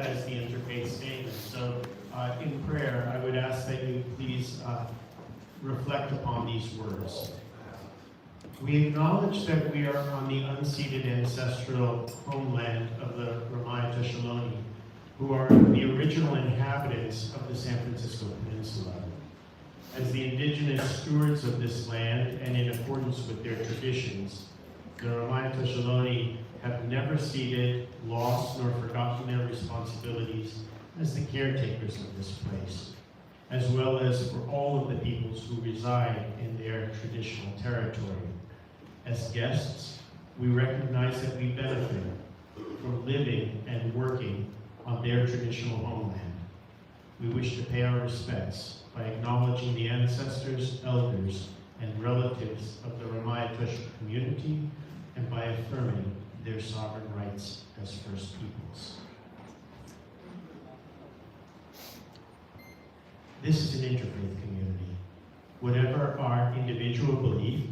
as the interfaith statement. So in prayer, I would ask that you please reflect upon these words. We acknowledge that we are on the unceded ancestral homeland of the Ramaya Toshaloni, who are the original inhabitants of the San Francisco Peninsula. As the indigenous stewards of this land and in accordance with their traditions, the Ramaya Toshaloni have never ceded, lost, nor forgotten their responsibilities as the caretakers of this place, as well as for all of the peoples who reside in their traditional territory. As guests, we recognize that we benefit from living and working on their traditional homeland. We wish to pay our respects by acknowledging the ancestors, elders, and relatives of the Ramaya Tush community and by affirming their sovereign rights as First Peoples. This is an interfaith community. Whatever our individual belief,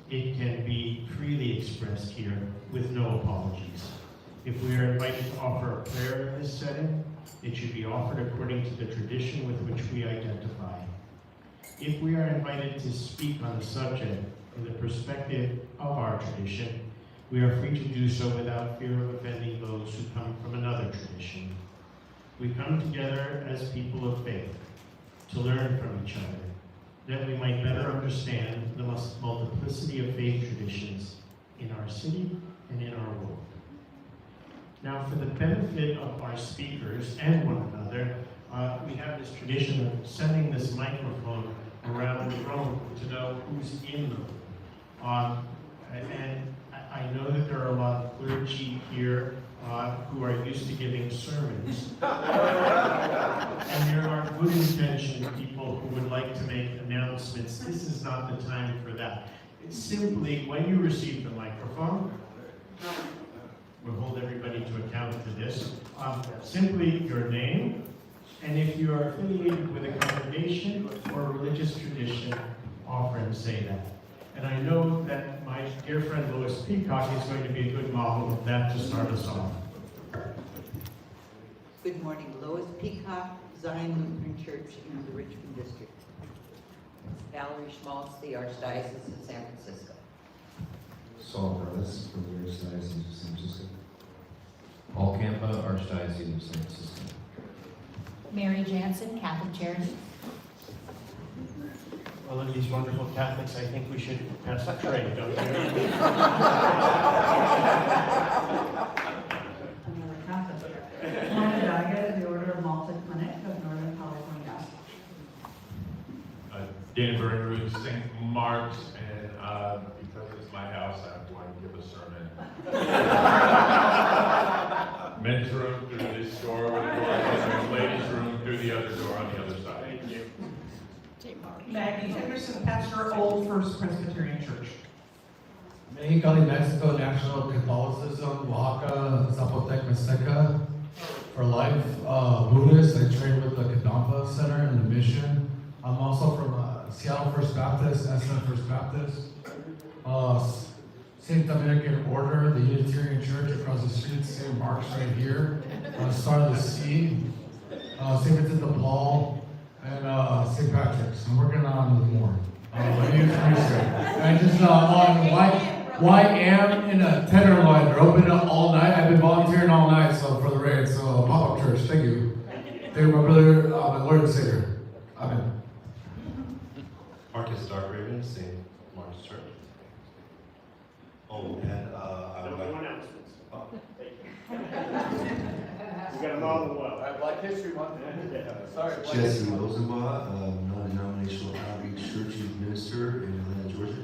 it can be freely expressed here with no apologies. If we are invited to offer a prayer in this setting, it should be offered according to the tradition with which we identify. If we are invited to speak on a subject from the perspective of our tradition, we are free to do so without fear of offending those who come from another tradition. We come together as people of faith to learn from each other, that we might better understand the multiplicity of faith traditions in our city and in our world. Now, for the benefit of our speakers and one another, we have this tradition of sending this microphone around the room to know who's in the room. And I know that there are a lot of clergy here who are used to giving sermons. And there are good-intentioned people who would like to make announcements. This is not the time for that. It's simply, when you receive the microphone, we'll hold everybody to account for this, simply your name, and if you are affiliated with a congregation or a religious tradition, offer and say that. And I know that my dear friend Lois Peacock is going to be a good model of that to start us off. Good morning, Lois Peacock, Zion Lutheran Church in the Richmond District. Valerie Schmaltz, the Archdiocese of San Francisco. Saul Brothers from the Archdiocese of San Francisco. Paul Campa, Archdiocese of San Francisco. Mary Jansen, Catholic Charities. Well, of these wonderful Catholics, I think we should pass the tray, don't you? Another Catholic. Monica Daggett, the Order of Malta Clinic of Northern California. Dan Bernroot, St. Mark's, and because it's my house, I want to give a sermon. Men's room through this door, with the door opens, ladies' room through the other door on the other side. Thank you. Maggie Henderson, pastor, Old First Presbyterian Church. Mexicali, Mexico, National Catholicism, Oaxaca, Zapotec, Mixteca, for life. Buddhist, I train with the Kadampa Center and the Mission. I'm also from Seattle First Baptist, SF First Baptist. St. Dominican Order, the Unitarian Church across the street, St. Mark's right here. Star of the Sea, St. Vincent de Paul, and St. Patrick's. I'm working on with more. And just on why am in a Tenderloin. They're open all night. I've been volunteering all night for the raid. So pop-up church. Thank you. Thank you, my brother, my Lord and Savior. Amen. Marcus Darkraven, St. Mark's Church. Oh, and I would like... announcements. Oh. Thank you. We got them all in well. Black History Month. Sorry. Jesse Rosenbaugh, non-denominational outreach church youth minister in Atlanta, Georgia.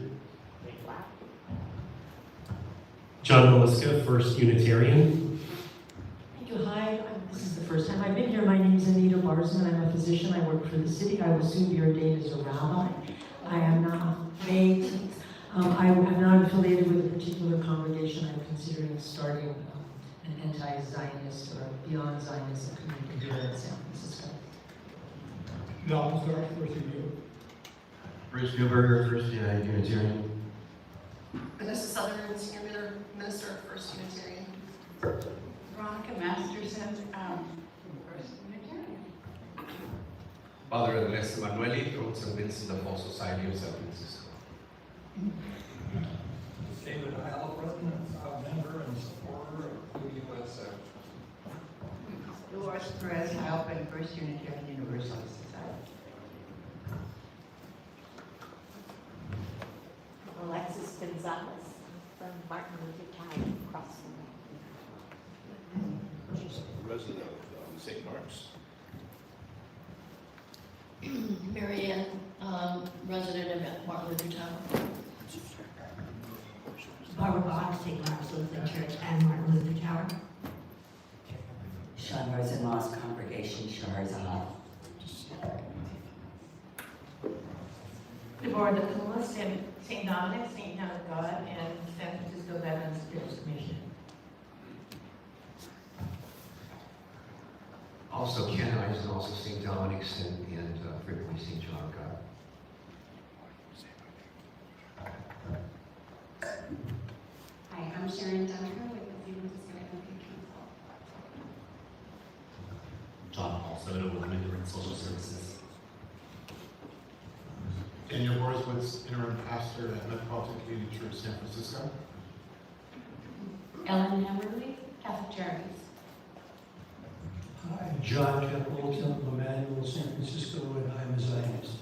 John Veliska, First Unitarian. Thank you. Hi, this is the first time I've been here. My name is Anita Barsman. I'm a physician. I work for the city. I will soon be ordained as a rabbi. I am not May 18th. I am not affiliated with a particular congregation. I'm considering starting an anti-Zionist or beyond Zionism community here in San Francisco. Bruce Newberger, First Unitarian. Vanessa Sutherland, Senior Minister of First Unitarian. Veronica Masterson, Father Vanessa from St. Vincent de Paul Society of San Francisco. David Heil, resident of member and supporter of USA. Dolores Perez Heil from First Unitarian Universalist Society. Alexis Gonzalez from Martin Luther King across the Resident of St. Mark's. Marianne, resident of Martin Luther Tower. Barbara Bach, St. Mark's Lutheran Church and Martin Luther Tower. Sean Rosenmoss, Congregation Shahrzad. Deborah DePula, St. Dominic, St. John of God, and San Francisco Veterans Affairs Commission. Also Ken Eisen, also St. Dominic's and frequently St. John of God. Hi, I'm Sharon Dunker with the San Francisco Advocacy Council. John Paul Soto with Lutheran Social Services. Daniel Borswitz, interim pastor at Metropolitan Community Church, San Francisco. Ellen Hammerly, Catholic Charities. Hi, John Temple, Temple Emmanuel, San Francisco, and I'm a Zionist.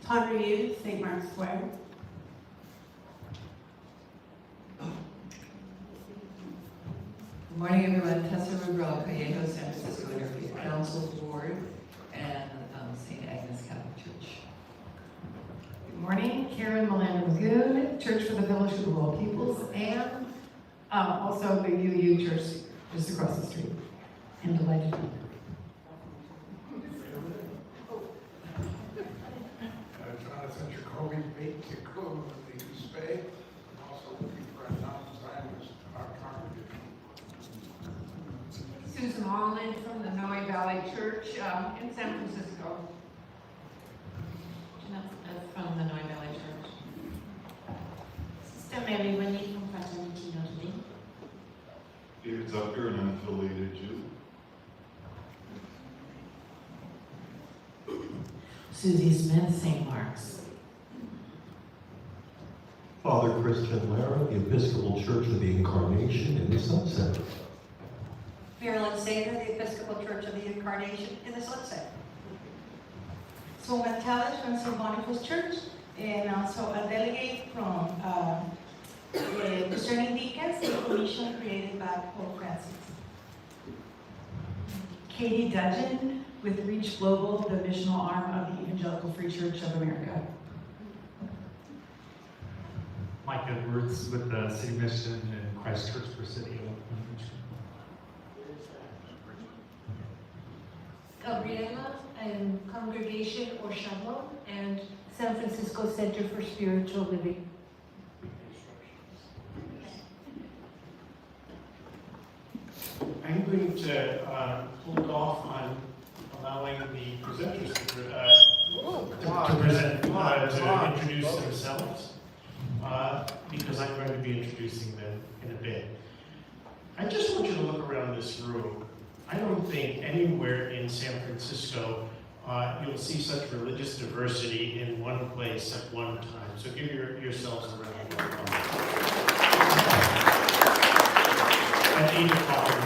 Tondra Yu, St. Mark's Square. Good morning, everyone. Tessa Rubrell, Callejo, San Francisco Interfaith Council Board, and St. Agnes Catholic Church. Good morning, Karen Milano Lagoon, Church for the Fellowship of All Peoples, and also the UU Church just across the street. And delighted to be here. Jonathan Jacoby, Bate Tikum of the East Bay. I'm also looking for a non-Zionist congregation. Susan Holland from the Noe Valley Church in San Francisco. Jeanette Smith from the Noe Valley Church. Sister Mary Winnie from Fraternity Notre Dame. David Zucker, an unaffiliated Jew. Susie Smith, St. Mark's. Father Christian Lara, the Episcopal Church of the Incarnation in the Sunset. Marilyn Sater, the Episcopal Church of the Incarnation in the Sunset. So Gonzalez from St. Boniface Church, and also a delegate from Discerning Deacons, the commission created by Pope Francis. Katie Dudgeon with Reach Global, the missional arm of the Evangelical Free Church of America. Mike Edwards with the City Mission and Christ Church for City. Gabriela and Congregation or Shalom and San Francisco Center for Spiritual Living. I'm going to hold off on allowing the presenters to introduce themselves because I'm going to be introducing them in a bit. I just want you to look around this room. I don't think anywhere in San Francisco you'll see such religious diversity in one place at one time. So give yourselves a round of applause. At 8 o'clock in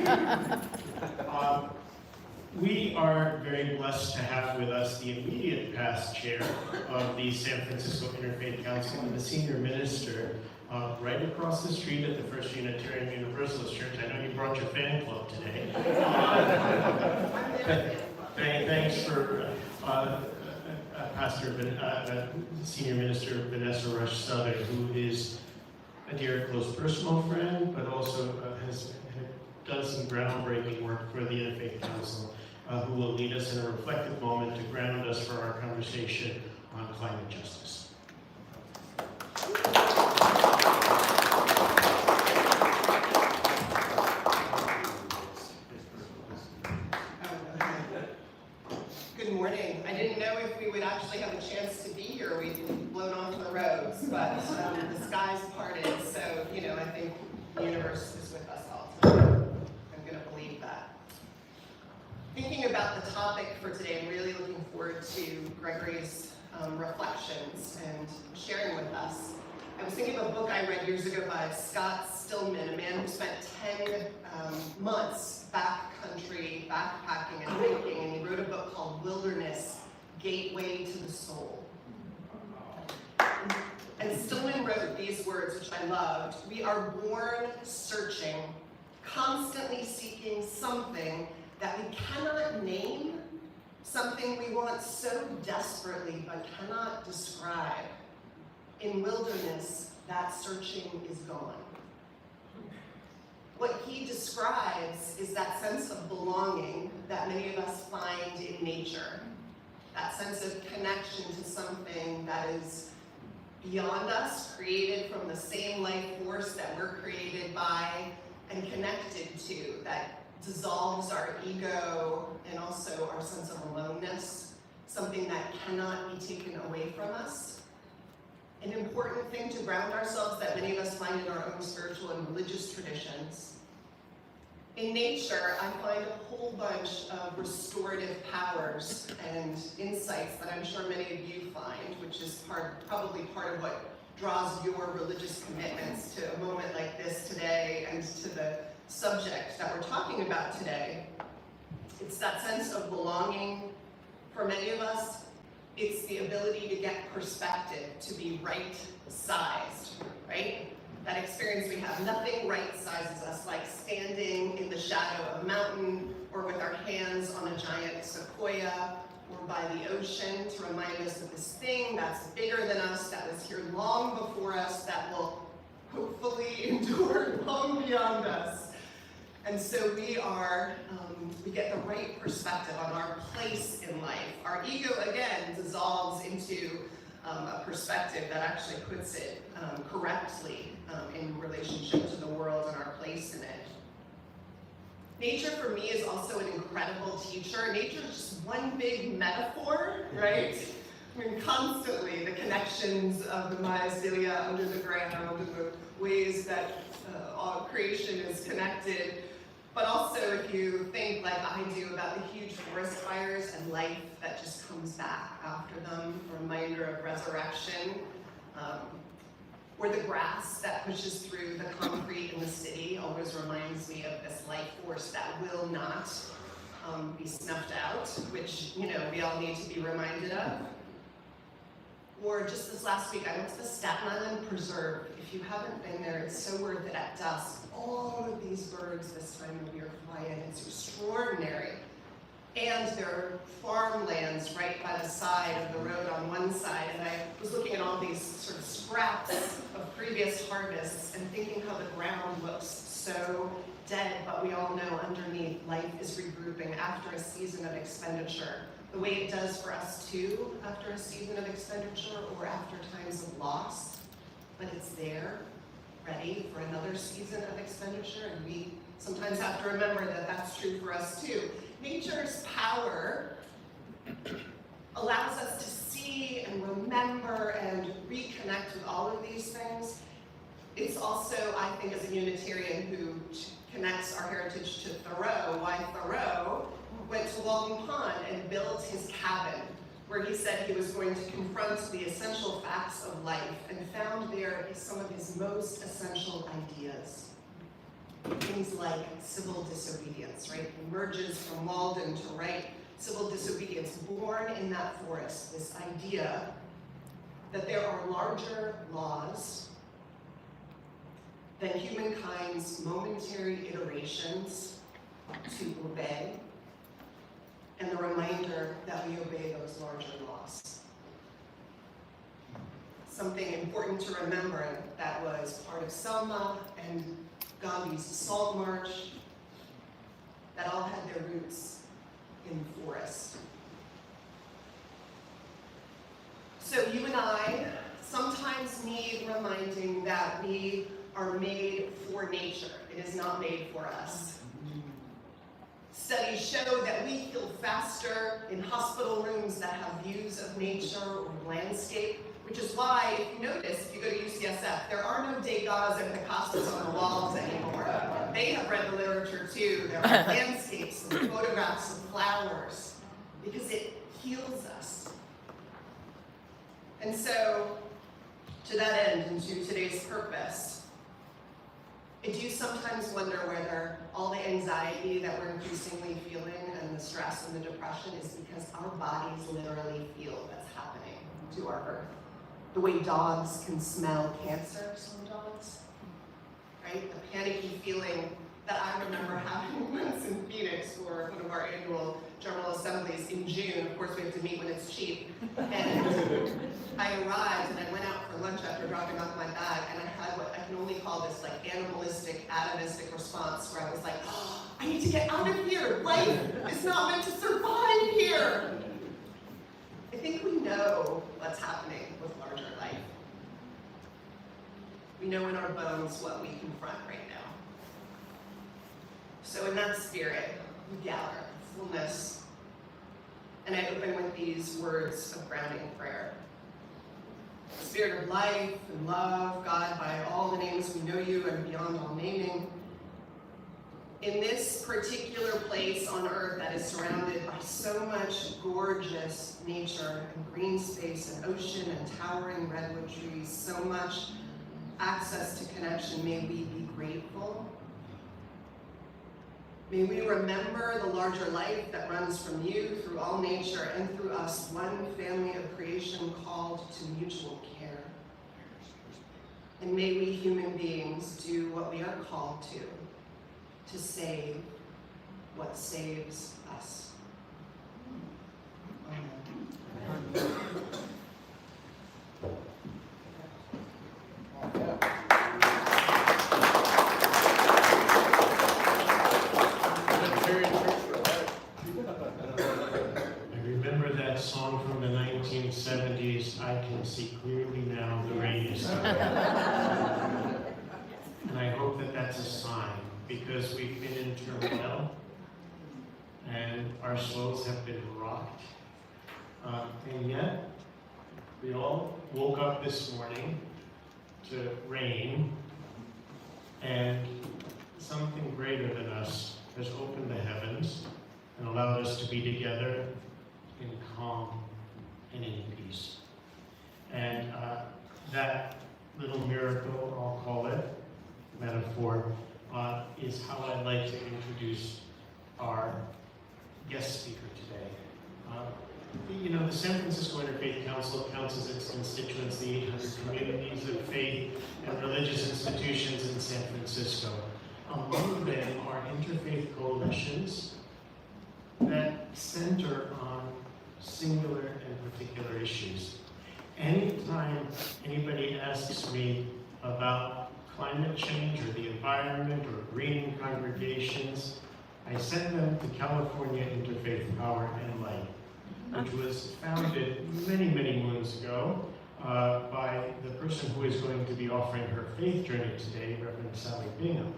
the morning. We are very blessed to have with us the immediate past chair of the San Francisco Interfaith Council and the senior minister right across the street at the First Unitarian Universalist Church. I know you brought your fan club today. Thanks for Senior Minister Vanessa Rush Southern, who is a dear, close personal friend, but also has done some groundbreaking work for the Interfaith Council, who will lead us in a reflective moment to ground us for our conversation on climate justice. Good morning. I didn't know if we would actually have a chance to be here. We've been blown onto the roads, but the skies parted, so, I think the universe is with us all tonight. I'm going to believe that. Thinking about about the topic for today. I'm really looking forward to Gregory's reflections and sharing with us. I was thinking of a book I read years ago by Scott Stillman, a man who spent 10 months backcountry, backpacking and hiking, and he wrote a book called Wilderness, Gateway to the Soul. And Stillman wrote these words, which I loved: "We are born searching, constantly seeking something that we cannot name, something we want so desperately but cannot describe. In wilderness, that searching is gone." What he describes is that sense of belonging that many of us find in nature, that sense of connection to something that is beyond us, created from the same life force that we're created by and connected to, that dissolves our ego and also our sense of aloneness, something that cannot be taken away from us. An important thing to ground ourselves that many of us find in our own spiritual and religious traditions. In nature, I find a whole bunch of restorative powers and insights that I'm sure many of you find, which is probably part of what draws your religious commitments to a moment like this today and to the subject that we're talking about today. It's that sense of belonging. For many of us, it's the ability to get perspective, to be right-sized, right? That experience we have. Nothing right-sizes us like standing in the shadow of a mountain or with our hands on a giant sequoia or by the ocean to remind us of this thing that's bigger than us, that was here long before us, that will hopefully endure long beyond us. And so we get the right perspective on our place in life. Our ego, again, dissolves into a perspective that actually puts it correctly in relationship to the world and our place in it. Nature for me is also an incredible teacher. Nature is just one big metaphor, right? I mean, constantly the connections of the mycelia under the ground and the ways that all creation is connected. But also if you think like I do about the huge forest fires and life that just comes back after them, a reminder of resurrection, or the grass that pushes through the concrete in the city always reminds me of this life force that will not be snuffed out, which, you know, we all need to be reminded of. Or just this last week, I went to the Staten Island Preserve. If you haven't been there, it's so worth it. At dusk, all of these birds this time of year fly in. It's extraordinary. And there are farmlands right by the side of the road on one side, and I was looking at all these sort of scraps of previous harvests and thinking how the ground looks so dead, but we all know underneath life is regrouping after a season of expenditure, the way it does for us too after a season of expenditure or after times of loss, but it's there, ready for another season of expenditure, and we sometimes have to remember that that's true for us too. Nature's power allows us to see and remember and reconnect with all of these things. It's also, I think, as a Unitarian who connects our heritage to Thoreau, why Thoreau went to Walden Pond and built his cabin, where he said he was going to confront the essential facts of life, and found there some of his most essential ideas. Things like civil disobedience, right? Emerges from Walden to write civil disobedience, born in that forest, this idea that there are larger laws than humankind's momentary iterations to obey, and the reminder that we obey those larger laws. Something important to remember that was part of Selma and Gandhi's Salt March, that all had their roots in the forest. So you and I sometimes need reminding that we are made for nature. It is not made for us. Studies show that we heal faster in hospital rooms that have views of nature or landscape, which is why, if you notice, if you go to UCSF, there are no Degas and Picassos on the walls anymore. they have read the literature too. There are landscapes and photographs of flowers because it heals us. And so, to that end, and to today's purpose, I do sometimes wonder whether all the anxiety that we're increasingly feeling and the stress and the depression is because our bodies literally feel what's happening to our earth. The way dogs can smell cancer, some dogs, right? The panicky feeling that I remember having once in Phoenix for one of our annual General Assemblies in June. Of course, we have to meet when it's cheap. And I arrived and I went out for lunch after dropping off my bag, and I had what I can only call this like animalistic, atavistic response where I was like, oh, I need to get out of here. Life is not meant to survive here. I think we know what's happening with larger life. We know in our bones what we confront right now. So in that spirit, we gather fullness. And I open with these words of grounding prayer. Spirit of life and love, God, by all the names we know you and beyond all naming, in this particular place on earth that is surrounded by so much gorgeous nature and green space and ocean and towering redwood trees, so much access to connection, may we be grateful. May we remember the larger life that runs from you through all nature and through us, one family of creation called to mutual care. And may we human beings do what we are called to save what saves us. Amen. I remember that song from the 1970s, I Can See Clearly Now, the Rain is Coming. And I hope that that's a sign, because we've been in turmoil, and our souls have been rocked. And yet, we all woke up this morning to rain, and something greater than us has opened the heavens and allowed us to be together in calm and in peace. And that little miracle, I'll call it, metaphor, is how I'd like to introduce our guest speaker today. You know, the San Francisco Interfaith Council counts as its constituents the 800 communities of faith and religious institutions in San Francisco. Among them are interfaith coalitions that center on singular and particular issues. Anytime anybody asks me about climate change or the environment or greening congregations, I send them to California Interfaith Power Light, which was founded many, many moons ago by the person who is going to be offering her faith journey today, Reverend Sally Bingham.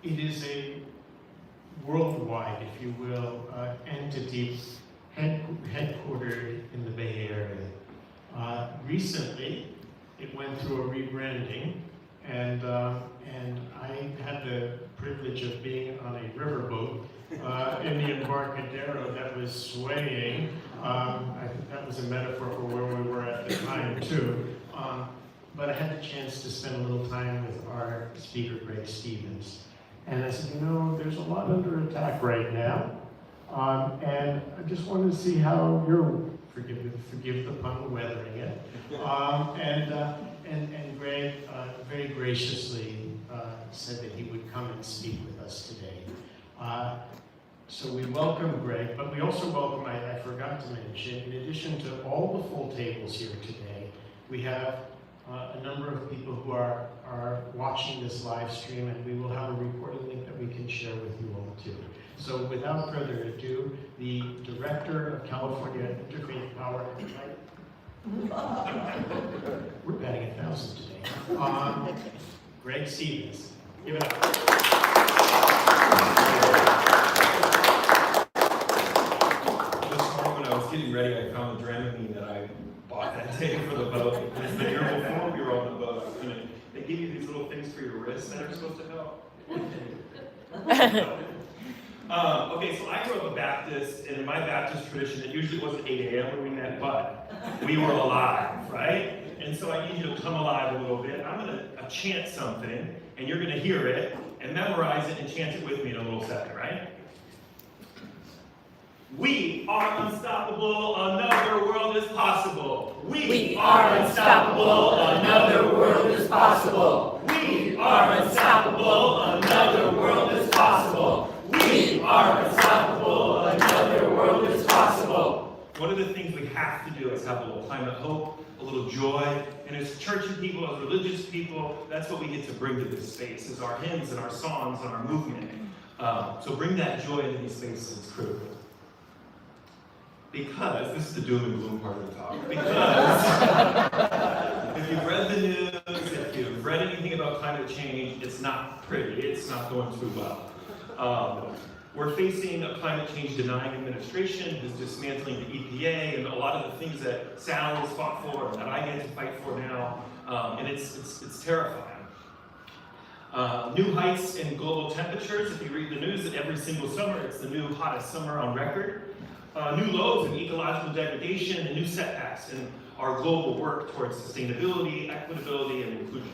It is a worldwide, if you will, entity headquartered in the Bay Area. Recently, it went through a rebranding, and I had the privilege of being on a riverboat in the Embarcadero that was swaying. I think that was a metaphor for where we were at the time, too. But I had the chance to spend a little time with our speaker, Gregory Stevens. And I said, you know, there's a lot under attack right now. And I just wanted to see how you're, forgive the pun, weathering it. And Greg very graciously said that he would come and speak with us today. So we welcome Greg, but we also welcome, I forgot to mention, in addition to all the full tables here today, we have a number of people who are watching this live stream, and we will have a recording link that we can share with you all too. So without further ado, the Director of California Interfaith Power Light, we're batting 1,000 today, Greg Stevens. Give it up. This morning when I was getting ready, I found a Dramamine that I bought that day for the boat. Because the year before we were on the boat, they give you these little things for your wrist this that are supposed to help? Okay, so I grew up a Baptist, and in my Baptist tradition, it usually wasn't 8 a.m. when we met, but we were alive, right? And so I need you to come alive a little bit. I'm going to chant something, and you're going to hear it, and memorize it, and chant it with me in a little second, right? We are unstoppable, another world is possible. We are unstoppable, another world is possible. We are unstoppable, another world is possible. We are unstoppable, another world is possible. One of the things we have to do is have a little climate hope, a little joy, and as churchy people, as religious people, that's what we get to bring to this space, is our hymns and our songs and our movement. So bring that joy into these spaces, it's critical. Because, this is the doom and gloom part of the talk, because if you've read the news, if you've read anything about climate change, it's not pretty, it's not going too well. We're facing a climate change denying administration who's dismantling the EPA and a lot of the things that Sal has fought for and that I get to fight for now, and it's terrifying. New heights in global temperatures. If you read the news, that every single summer it's the new hottest summer on record. New lows in ecological degradation and new setbacks in our global work towards sustainability, equitability, and inclusion.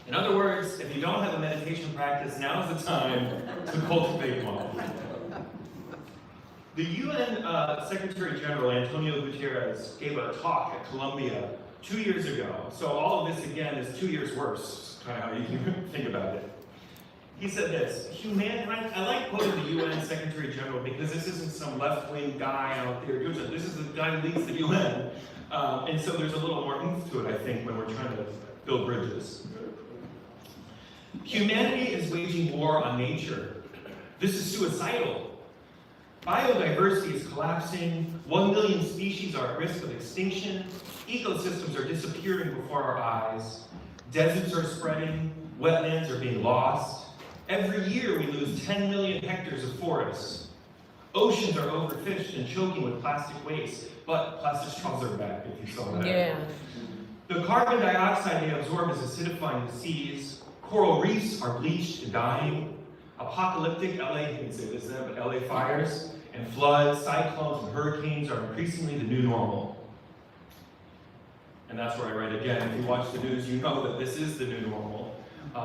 In other words, if you don't have a meditation practice, now's the time to cultivate one. The UN Secretary General Antonio Guterres gave a talk at Columbia 2 years ago. So all of this, again, is 2 years worse, kind of how you can think about it. He said this, I like quoting the UN Secretary General because this isn't some left-wing guy out there doing it. This is the guy who leads the UN. And so there's a little more oomph to it, I think, when we're trying to build bridges. Humanity is waging war on nature. This is suicidal. Biodiversity is collapsing. 1 million species are at risk of extinction. Ecosystems are disappearing before our eyes. Deserts are spreading. Wetlands are being lost. Every year we lose 10 million hectares of forests. Oceans are overfished and choking with plastic waste, but plastic straws are back, if you saw that. Yeah. The carbon dioxide they absorb is acidifying the seas. Coral reefs are bleached and dying. Apocalyptic LA, you can say this, but LA fires and floods, cyclones, and hurricanes are increasingly the new normal. And that's where I write again, if you watch the news, you know that this is the new normal.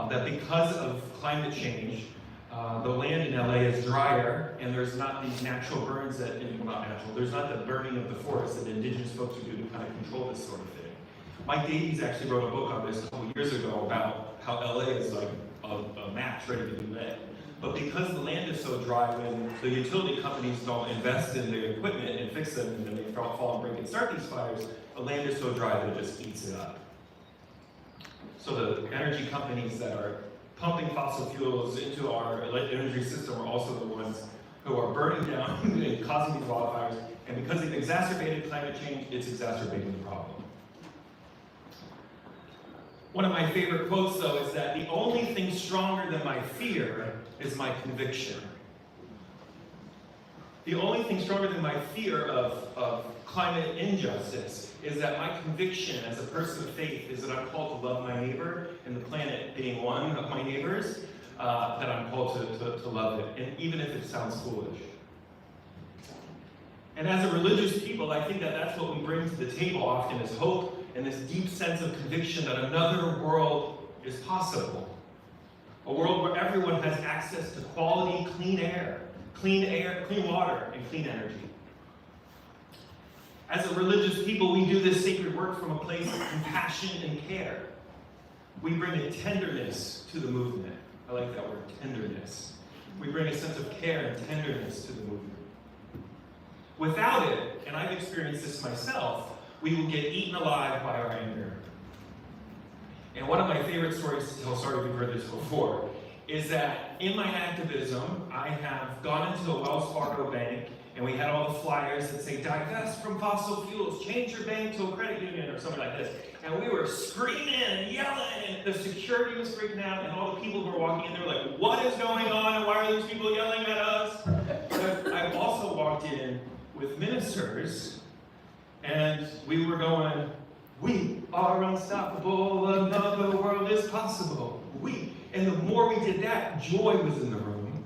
That because of climate change, the land in LA is drier, and there's not these natural burns that, well, not natural, there's not the burning of the forest that indigenous folks would do to kind of control this sort of thing. Mike Davies actually wrote a book on this a couple years ago about how LA is like a match ready to be lit. But because the land is so dry, when the utility companies don't invest in their equipment and fix them, and then they fall and break and start these fires, the land is so dry that it just eats it up. So the energy companies that are pumping fossil fuels into our energy system are also the ones who are burning down and causing these wildfires. And because they've exacerbated climate change, it's exacerbating the problem. One of my favorite quotes, though, is that the only thing stronger than my fear is my conviction. The only thing stronger than my fear of climate injustice is that my conviction as a person of faith is that I'm called to love my neighbor, and the planet being one of my neighbors, that I'm called to love it, and even if it sounds foolish. And as a religious people, I think that that's what we bring to the table often is hope and this deep sense of conviction that another world is possible. A world where everyone has access to quality, clean water, and clean energy. As a religious people, we do this sacred work from a place of compassion and care. We bring a tenderness to the movement. I like that word, tenderness. We bring a sense of care and tenderness to the movement. Without it, and I've experienced this myself, we will get eaten alive by our anger. And one of my favorite stories to tell, sorry if you've heard this before, is that in my activism, I have gone into a Wells Fargo bank, and we had all the flyers that say, divest from fossil fuels, change your bank to a credit union, or something like this. And we were screaming and yelling, and the security was freaking out, and all the people who were walking in, they were like, what is going on, and why are these people yelling at us? But I've also walked in with ministers, and we were going, we are unstoppable, another world is possible. And the more we did that, joy was in the room.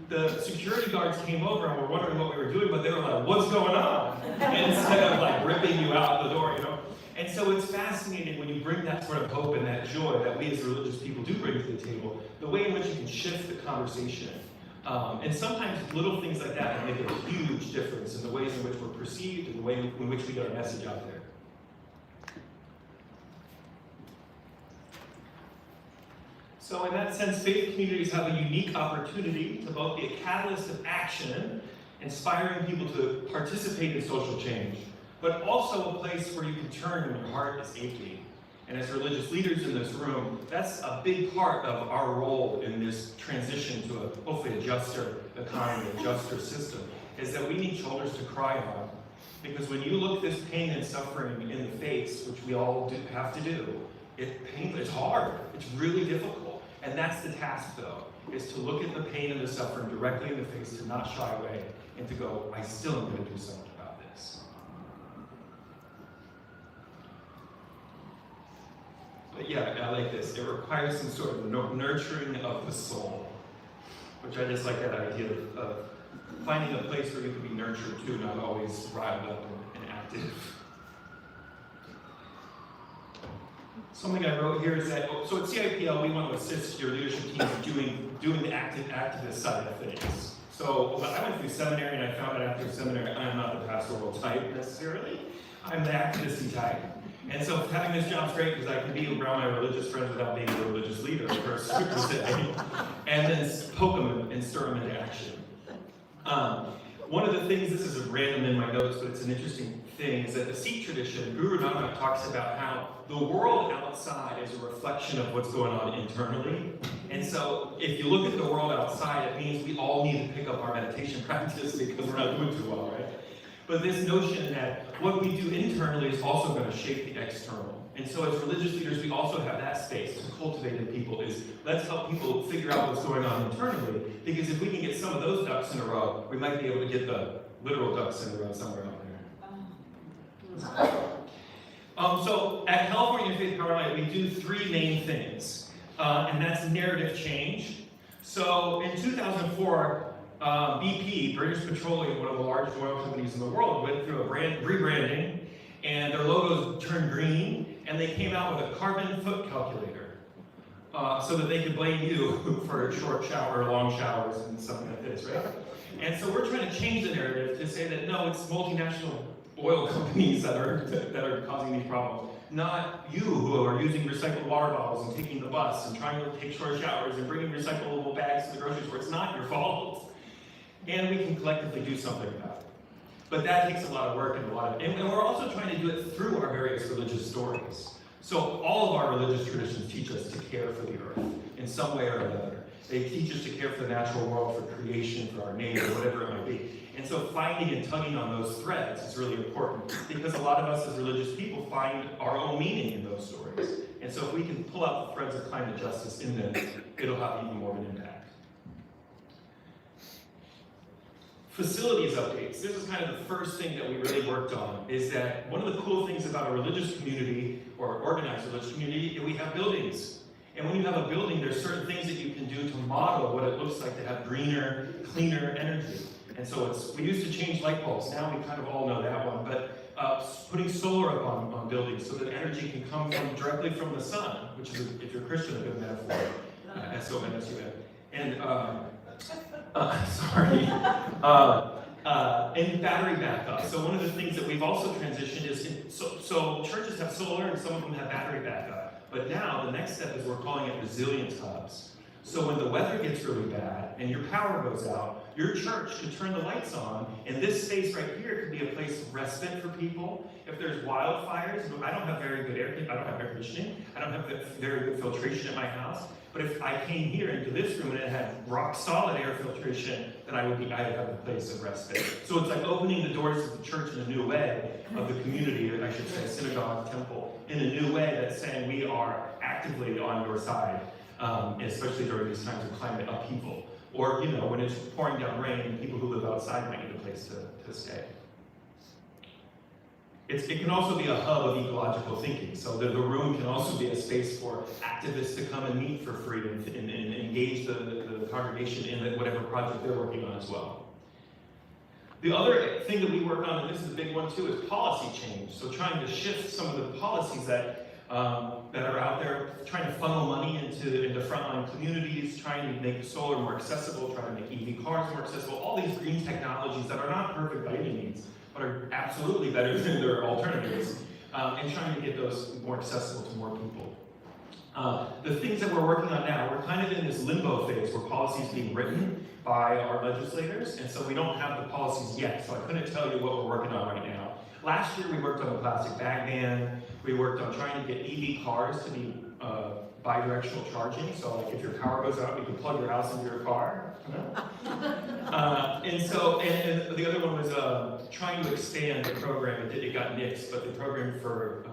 The security guards came over and were wondering what we were doing, but they were like, what's going on? Instead of like ripping you out the door, you know? And so it's fascinating when you bring that sort of hope and that joy that we as religious people do bring to the table, the way in which you can shift the conversation. And sometimes little things like that can make a huge difference in the ways in which we're perceived and the way in which we get our message out there. So in that sense, faith communities have a unique opportunity to both be a catalyst of action, inspiring people to participate in social change, but also a place where you can turn when your heart is aching. And as religious leaders in this room, that's a big part of our role in this transition to a hopefully a juster economy, a juster system, is that we need shoulders to cry on. Because when you look this pain and suffering in the face, which we all have to do, it's hard, it's really difficult. And that's the task, though, is to look at the pain and the suffering directly in the face, to not shy away, and to go, I still am going to do something about this. But yeah, I like this. It requires some sort of nurturing of the soul, which I just like that idea of finding a place where you can be nurtured too, not always riled up and active. Something I wrote here is that, so at CIPL, we want to assist your leadership team in doing the activist side of things. So I went through seminary and I found out after seminary, I'm not the pastoral type necessarily. I'm the activist type. And so having this job's great because I can be around my religious friends without being a religious leader first, per se, and then poke them and stir them into action. One of the things, this is random in my notes, but it's an interesting thing, is that the Sikh tradition, Guru Nanak talks about how the world outside is a reflection of what's going on internally. And so if you look at the world outside, it means we all need to pick up our meditation practice because we're not doing too well, right? But this notion that what we do internally is also going to shape the external. And so as religious leaders, we also have that space to cultivate in people is, let's help people figure out what's going on internally, because if we can get some of those ducks in a row, we might be able to get the literal ducks in a row somewhere out there. So at California Interfaith Power Light, we do three main things, and that's narrative change. So in 2004, BP, British Petroleum, one of the largest oil companies in the world, went through a rebranding, and their logos turned green, and they came out with a carbon foot calculator, so that they could blame you for a short shower or long showers and something like this, right? And so we're trying to change the narrative to say that no, it's multinational oil companies that are causing these problems, not you who are using recycled water bottles and taking the bus and trying to take short showers and bringing recyclable bags to the grocery store. It's not your fault. And we can collectively do something about it. But that takes a lot of work and and we're also trying to do it through our various religious stories. So all of our religious traditions teach us to care for the earth in some way or another. They teach us to care for the natural world, for creation, for our neighbor, whatever it might be. And so finding and tugging on those threads is really important because a lot of us as religious people find our own meaning in those stories. And so if we can pull out the threads of climate justice in them, it'll have even more of an impact. Facilities updates. This is kind of the first thing that we really worked on, is that one of the cool things about a religious community or organized religious community is we have buildings. And when you have a building, there's certain things that you can do to model what it looks like to have greener, cleaner energy. And so we used to change light bulbs. Now we kind of all know that one. But putting solar up on buildings so that energy can come directly from the sun, which is, if you're Christian, a good metaphor. S-O-N-S-U-N. And and battery backup. So one of the things that we've also transitioned is, so churches have solar and some of them have battery backup. But now the next step is we're calling it resilience hubs. So when the weather gets really bad and your power goes out, your church can turn the lights on, and this space right here could be a place of respite for people. If there's wildfires, I don't have very good air conditioning, I don't have very good filtration at my house. But if I came here into this room and it had rock solid air filtration, then I would have a place of respite. So it's like opening the doors of the church in a new way, of the community, I should say, synagogue, temple, in a new way that's saying we are actively on your side, especially during these times of climate upheaval. Or, when it's pouring down rain and people who live outside might need a place to stay. It can also be a hub of ecological thinking. So the room can also be a space for activists to come and meet for free and engage the congregation in whatever project they're working on as well. The other thing that we work on, and this is a big one too, is policy change. So trying to shift some of the policies that are out there, trying to funnel money into frontline communities, trying to make solar more accessible, trying to make EV cars more accessible, all these green technologies that are not perfect by any means, but are absolutely better than their alternatives, and trying to get those more accessible to more people. The things that we're working on now, we're kind of in this limbo phase where policy is being written by our legislators, and so we don't have the policies yet, so I couldn't tell you what we're working on right now. Last year we worked on the plastic bag ban, we worked on trying to get EV cars to be bi-directional charging, so like if your power goes out, you can plug your house into your car. And the other one was trying to expand the program. It got nixed, but the program for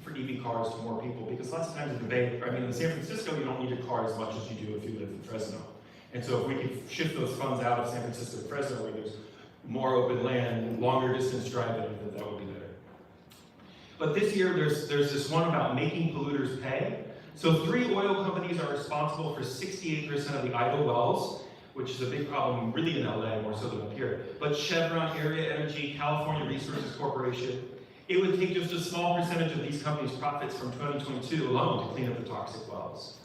EV cars to more people, because lots of times the debate, I mean, in San Francisco, you don't need a car as much as you do if you live in Fresno. And so if we could shift those funds out of San Francisco to Fresno, where there's more open land, longer distance driving, that would be better. But this year, there's this one about making polluters pay. So 3 oil companies are responsible for 68% of the idle wells, which is a big problem really in LA, more so than up here. But Chevron, Area Energy, California Resources Corporation, it would take just a small percentage of these companies' profits from 2022 alone to clean up the toxic wells.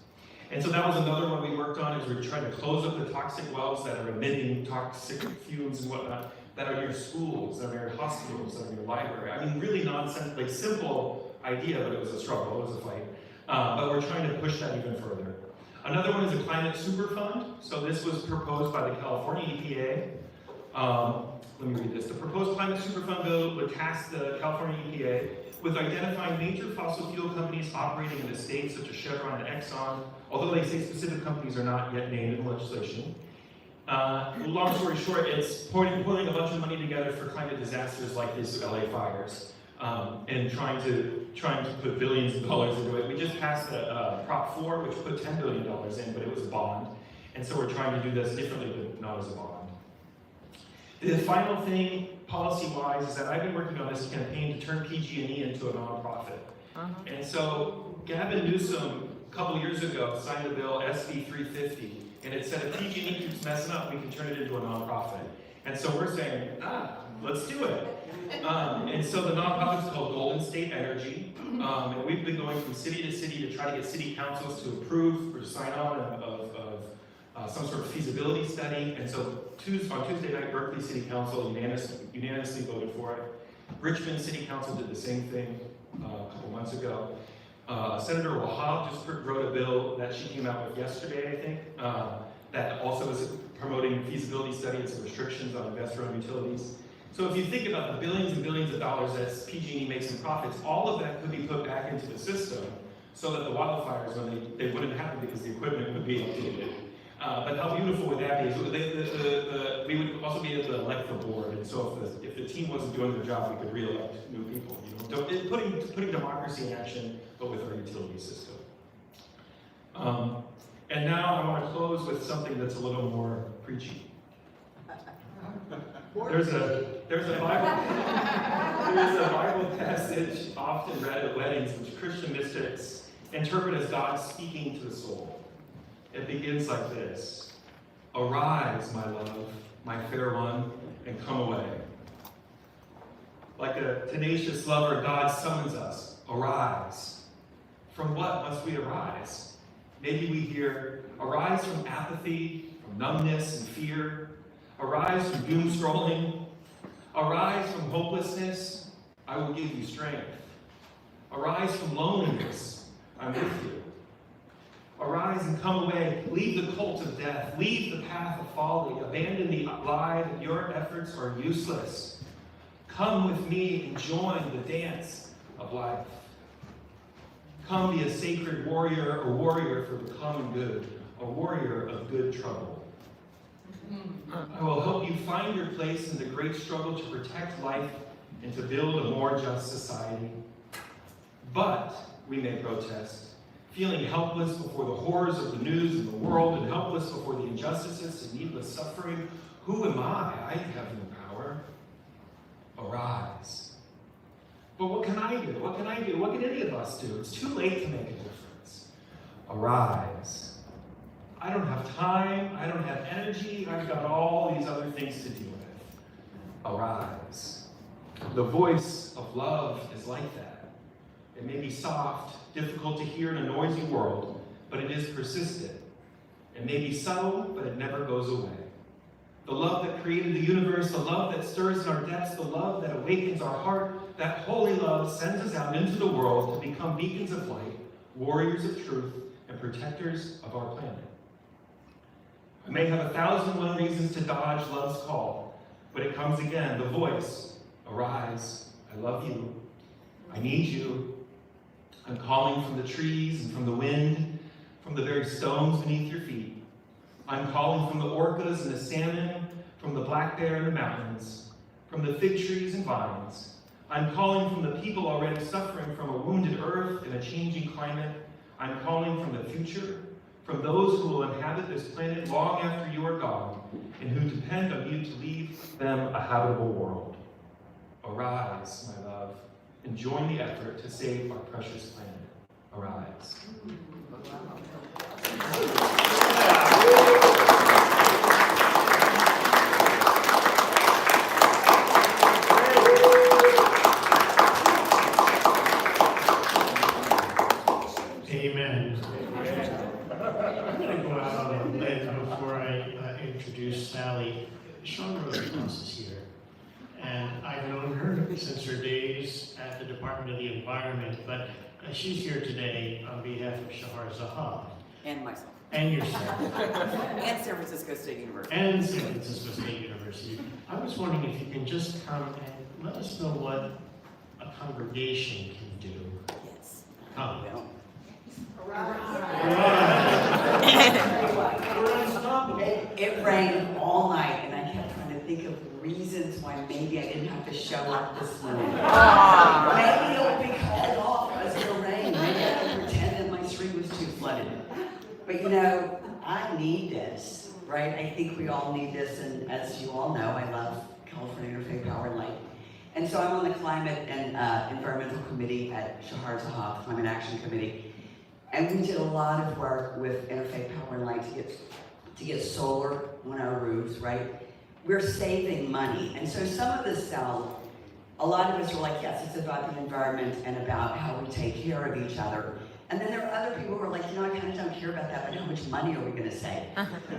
And so that was another one we worked on, is we're trying to close up the toxic wells that are emitting toxic fumes and whatnot, that are near schools, that are near hospitals, that are near library. I mean, really nonsense, like simple idea, but it was a struggle, it was a fight. But we're trying to push that even further. Another one is a climate super fund. So this was proposed by the California EPA. Let me read this. The proposed climate super fund bill would task the California EPA with identifying major fossil fuel companies operating in the states such as Chevron and Exxon, although they say specific companies are not yet named in the legislation. Long story short, it's pulling a bunch of money together for climate disasters like these LA fires, and trying to put billions of dollars into it. We just passed Prop 4, which put $10 billion in, but it was a bond. And so we're trying to do this differently, but not as a bond. The final thing, policy-wise, is that I've been working on this campaign to turn PG&E into a nonprofit. And so Gavin Newsom, a couple years ago, signed a bill, SB 350, and it said if PG&E keeps messing up, we can turn it into a nonprofit. And so we're saying, let's do it. And so the nonprofit is called Golden State Energy, and we've been going from city to city to try to get city councils to approve or to sign on of some sort of feasibility study. And so on Tuesday night, Berkeley City Council unanimously voted for it. Richmond City Council did the same thing a couple months ago. Senator Wahab just wrote a bill that she came out with yesterday, I think, that also is promoting feasibility studies and restrictions on investor-owned utilities. So if you think about the billions and billions of dollars that PG&E makes in profits, all of that could be put back into the system so that the wildfires, when they wouldn't happen because the equipment would be updated. But how beautiful would that be? So we would also be able to elect the board, and so if the team wasn't doing their job, we could re-elect new people. You know, putting democracy in action, but with our utility system. And now I want to close with something that's a little more preachy. There's a Bible passage often read at weddings which Christian mystics interpret as God speaking to the soul. It begins like this: "Arise, my love, my fair one, and come away." Like a tenacious lover, God summons us. Arise. From what must we arise? Maybe we hear, arise from apathy, from numbness and fear. Arise from doom scrolling. Arise from hopelessness. I will give you strength. Arise from loneliness. I'm with you. Arise and come away. Leave the cult of death. Leave the path of folly. Abandon the lie that your efforts are useless. Come with me and join the dance of life. Come be a sacred warrior, a warrior for the common good, a warrior of good trouble. I will help you find your place in the great struggle to protect life and to build a more just society. But, we may protest, feeling helpless before the horrors of the news and the world, and helpless before the injustices and needless suffering. Who am I? I have no power. Arise. But what can I do? What can I do? What can any of us do? It's too late to make a difference. Arise. I don't have time. I don't have energy. I've got all these other things to deal with. Arise. The voice of love is like that. It may be soft, difficult to hear in a noisy world, but it is persistent. It may be subtle, but it never goes away. The love that created the universe, the love that stirs in our depths, the love that awakens our heart, that holy love sends us out into the world to become beacons of light, warriors of truth, and protectors of our planet. I may have 1,001 reasons to dodge love's call, but it comes again, the voice, arise, I love you, I need you. I'm calling from the trees and from the wind, from the very stones beneath your feet. I'm calling from the orcas and the salmon, from the black bear in the mountains, from the fig trees and vines. I'm calling from the people already suffering from a wounded earth and a changing climate. I'm calling from the future, from those who will inhabit this planet long after you are gone, and who depend on you to leave them a habitable world. Arise, my love, and join the effort to save our precious planet. Arise. Amen. I'm going to go out on a limb before I introduce Sally. Sean Rose is here, and I've known her since her days at the Department of the Environment, but she's here today on behalf of Shahar Zahab. And myself. And yourself. And San Francisco State University. And San Francisco State University. I was wondering if you can just come and let us know what a congregation can do. Yes. Come. Well. It rained all night, and I kept trying to think of reasons why maybe I didn't have to show up this morning. Maybe it would be called off because of the rain. Maybe I could pretend that my street was too flooded. But you know, I need this, right? I think we all need this, and as you all know, I love California Interfaith Power Light. And so I'm on the Climate and Environmental Committee at Shahar Zahab, Climate Action Committee. And we did a lot of work with Interfaith Power Light to get solar on our roofs, right? We're saving money. And so some of this sell, a lot of us are like, yes, it's about the environment and about how we take care of each other. And then there are other people who are like, you know, I kind of don't care about that, but how much money are we going to save?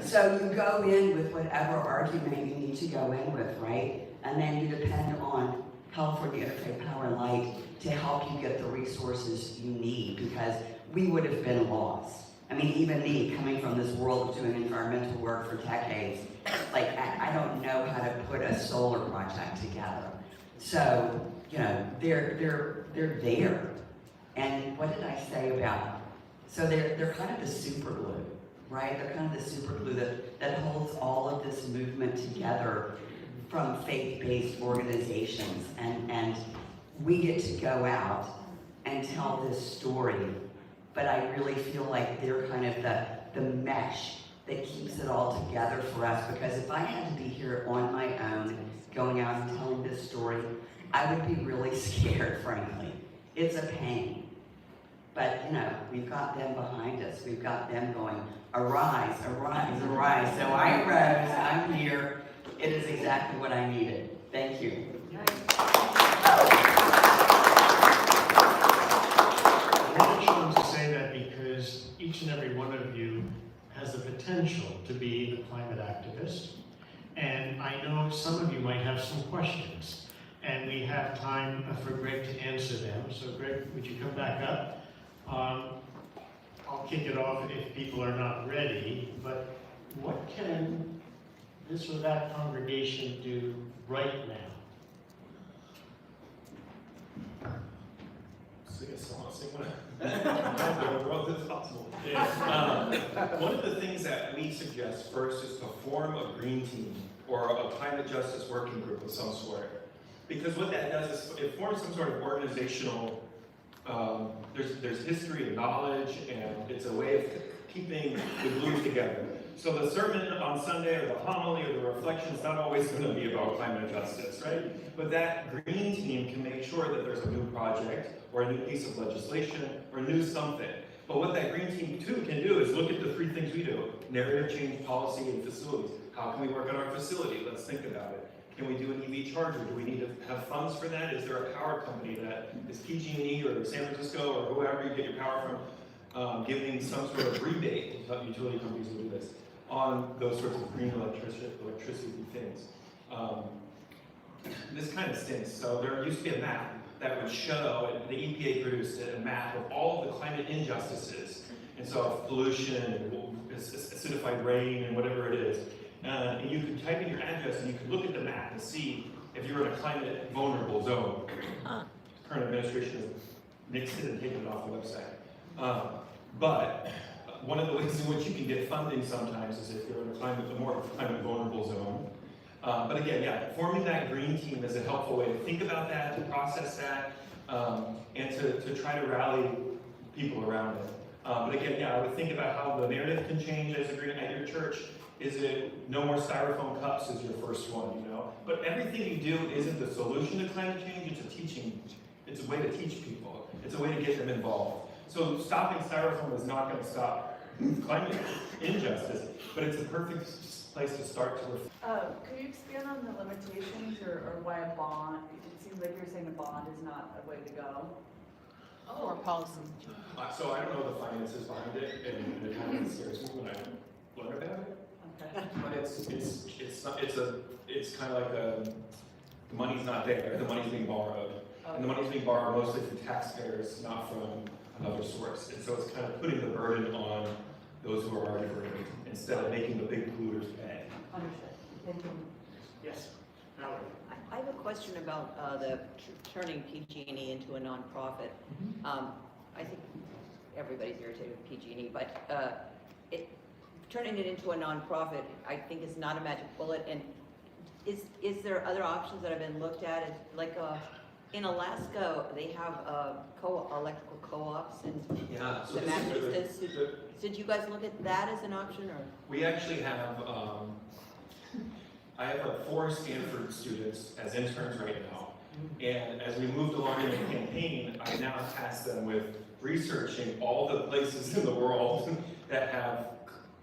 So you go in with whatever argument you need to go in with, right? And then you depend on California Interfaith Power Light to help you get the resources you need, because we would have been lost. I mean, even me, coming from this world of doing environmental work for decades, like, I don't know how to put a solar project together. So, you know, they're there. And what did I say about, so they're kind of the super glue, right? They're kind of the super glue that holds all of this movement together from faith-based organizations. And we get to go out and tell this story, but I really feel like they're kind of the mesh that keeps it all together for us, because if I had to be here on my own, going out and telling this story, I would be really scared, frankly. It's a pain. But, you know, we've got them behind us. We've got them going, arise, arise, arise. So I rose, I'm here. It is exactly what I needed. Thank you. I chose to say that because each and every one of you has the potential to be the climate activist. And I know some of you might have some questions. And we have time for Greg to answer them. So Greg, would you come back up? I'll kick it off if people are not ready, but what can this or that congregation do right now? So I guess I'll say one as possible. One of the things that we suggest first is to form a green team or a climate justice working group of some sort. Because what that does is it forms some sort of organizational, there's history and knowledge, and it's a way of keeping the glue together. So the sermon on Sunday or the homily or the reflection is not always going to be about climate justice, right? But that green team can make sure that there's a new project or a new piece of legislation or a new something. But what that green team too can do is look at the three things we do: narrative change, policy, and facilities. How can we work on our facility? Let's think about it. Can we do an EV charger? Do we need to have funds for that? Is there a power company that is PG&E or San Francisco or whoever you get your power from, giving some sort of rebate? Utility companies will do this on those sorts of green electricity things. This kind of stinks. So there used to be a map that would show, the EPA produced a map of all of the climate injustices. And so pollution, acidified rain, and whatever it is. And you could type in your address and you could look at the map and see if you're in a climate vulnerable zone. Current administration has nixed it and taken it off the website. But one of the ways in which you can get funding sometimes is if you're in a more climate vulnerable zone. But again, yeah, forming that green team is a helpful way to think about that, to process that, and to try to rally people around it. But again, yeah, I would think about how the narrative can change as a green at your church. Is it no more styrofoam cups is your first one, you know? But everything you do isn't the solution to climate change, it's a way to teach people. It's a way to get them involved. So stopping styrofoam is not going to stop climate injustice, but it's a perfect place to start to Could you expand on the limitations or why a bond? It seems like you're saying a bond is not a way to go. Or policy. So I don't know the finances behind it, and it kind of scares me when I learn about it. Okay. But it's kind of like the money's not there, the money's being borrowed. And the money's being borrowed mostly from taxpayers, not from another source. And so it's kind of putting the burden on those who are already burdened, instead of making the big polluters pay. Understood. Thank you. Yes. I have a question about turning PG&E into a nonprofit. I think everybody's irritated with PG&E, but turning it into a nonprofit, I think, is not a magic bullet. And is there other options that have been looked at? Like in Alaska, they have electrical co-ops and So the Massachusetts. Did you guys look at that as an option, or? We actually have, I have 4 Stanford students as interns right now. And as we moved along in the campaign, I now tasked them with researching all the places in the world that have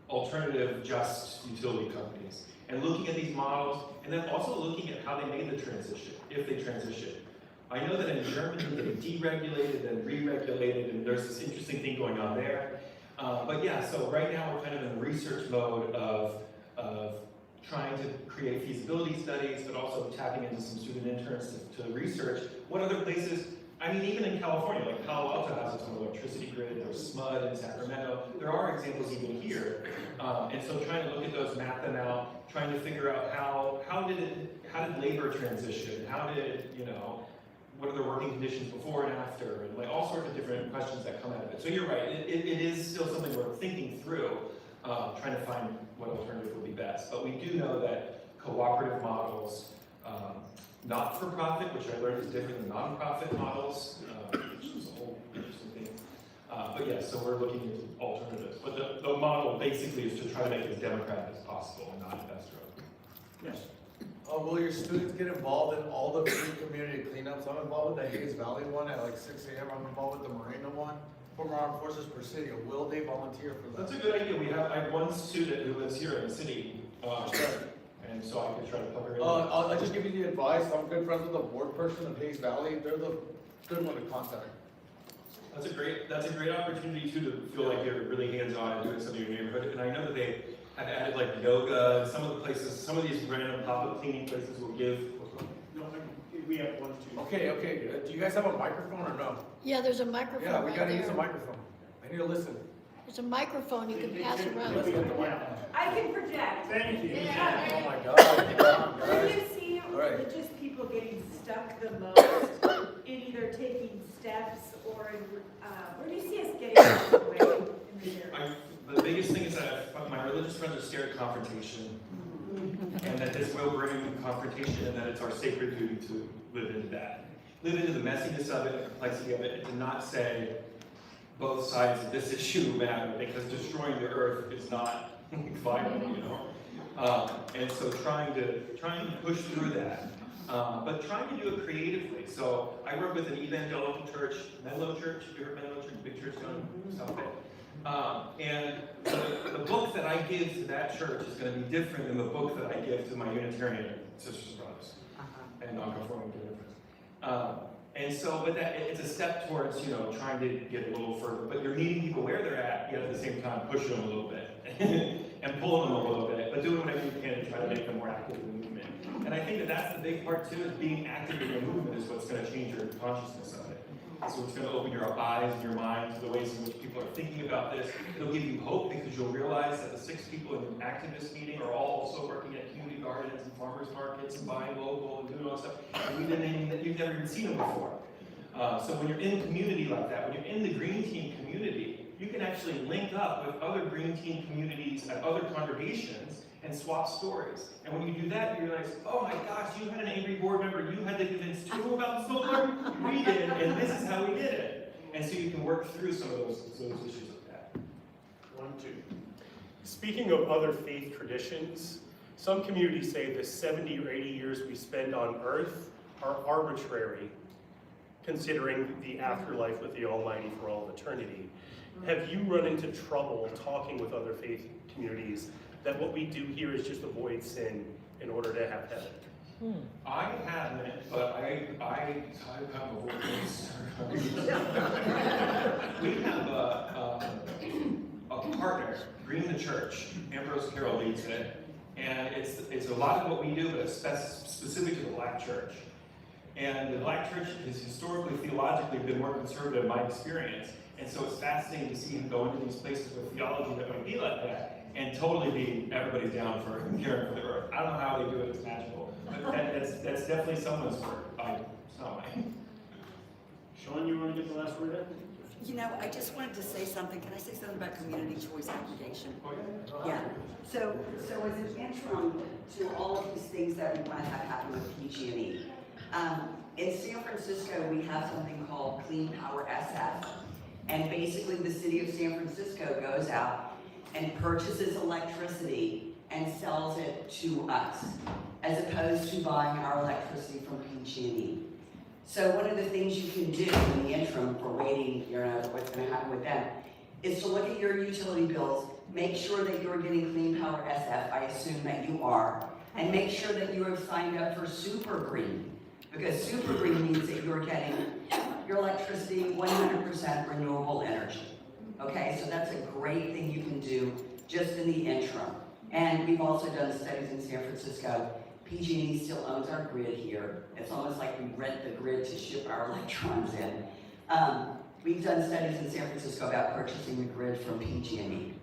alternative just utility companies. And looking at these models, and then also looking at how they made the transition, if they transitioned. I know that in Germany they deregulated and re-regulated, and there's this interesting thing going on there. But yeah, so right now we're kind of in research mode of trying to create feasibility studies, but also tapping into some student interns to research what other places, I mean, even in California, like Palo Alto has its own electricity grid, there's SMUD in Sacramento, there are examples even here. And so trying to look at those, map them out, trying to figure out how did labor transition, what are the working conditions before and after, and like all sorts of different questions that come out of it. So you're right, it is still something we're thinking through, trying to find what alternative would be best. But we do know that cooperative models, not-for-profit, which I learned is different than non-profit models, which is a whole interesting thing. But yeah, so we're looking into alternatives. But the model basically is to try to make it as democratic as possible and not investor-owned. Yes. Will your students get involved in all the free community cleanups? I'm involved with the Hayes Valley one at like 6 a.m. I'm involved with the Marina one. Former Armed Forces per city. Will they volunteer for that? That's a good idea. I have one student who lives here in the city, and so I could try to plug her in. I'll just give you the advice. I'm good friends with the board person of Hayes Valley. They're the good one to contact. That's a great opportunity too to feel like you're really hands-on and doing something in your neighborhood. And I know that they have added like yoga. Some of the places, some of these random pop-up cleaning places will give. No, we have one too. Okay. Do you guys have a microphone or no? Yeah, there's a microphone. Yeah, we right gotta there. use a microphone. I need to listen. There's a microphone you can pass around. Let's get the microphone. I can project. Thank you. Yeah. Oh my God. Where do you see religious people getting stuck the most in either taking steps or where do you see us getting out of the way in the area? The biggest thing is that my religious friends are scared of confrontation, and that this will bring confrontation, and that it's our sacred duty to live into that. Live into the messiness of it, the complexity of it, and to not say both sides of this issue matter, because destroying the earth is not finally, you know. And so trying to push through that, but trying to do it creatively. So I work with an evangelical church, Menlo Church. Have you heard Menlo Church? Big church down in South Bay. And the book that I give to that church is going to be different than the book that I give to my Unitarian sisters and brothers and non-conforming difference. And so, but that it's a step towards, you know, trying to get a little further. But you're meeting people where they're at, yet at the same time pushing them a little bit and pulling them a little bit, but doing whatever you can to try to make them more active in the movement. And I think that that's the big part too, is being active in the movement is what's going to change your consciousness of it. So it's going to open your eyes and your mind to the ways in which people are thinking about this. It'll give you hope because you'll realize that the 6 people in the activist meeting are all also working at community gardens and farmers markets and buying local and doing all that stuff. And you've never even seen them before. So when you're in community like that, when you're in the Green Team community, you can actually link up with other Green Team communities at other congregations and swap stories. And when you do that, you realize, oh my gosh, you had an angry board member, you had to convince 2 about solar, we did, and this is how we did it. And so you can work through some of those issues like that. 1, 2. Speaking of other faith traditions, some communities say the 70 or 80 years we spend on earth are arbitrary, considering the afterlife with the Almighty for all of eternity. Have you run into trouble talking with other faith communities that what we do here is just avoid sin in order to have heaven? I haven't, but I kind of avoid this. We have a partner, Green the Church. Ambrose Carroll leads it, and it's a lot of what we do, but it's specific to the Black church. And the Black church has historically, theologically been more conservative in my experience. And so it's fascinating to see him go into these places with theology that might be like that and totally be everybody's down for caring for the earth. I don't know how they do it, it's magical. But that's definitely someone's work. It's not mine. Sean, you want to get the last word in? You know, I just wanted to say something. Can I say something about community choice aggregation? Oh, yeah. Yeah. So as an interim to all of these things that we want to have happen with PG&E, in San Francisco, we have something called Clean Power SF. And basically the city of San Francisco goes out and purchases electricity and sells it to us, as opposed to buying our electricity from PG&E. So one of the things you can do in the interim for waiting, you know, what's going to happen with them, is to look at your utility bills, make sure that you're getting Clean Power SF, I assume that you are, and make sure that you have signed up for Super Green, because Super Green means that you're getting your electricity 100% renewable energy. Okay, so that's a great thing you can do just in the interim. And we've also done studies in San Francisco. PG&E still owns our grid here. It's almost like we rent the grid to ship our electrons in. We've done studies in San Francisco about purchasing the grid from PG&E,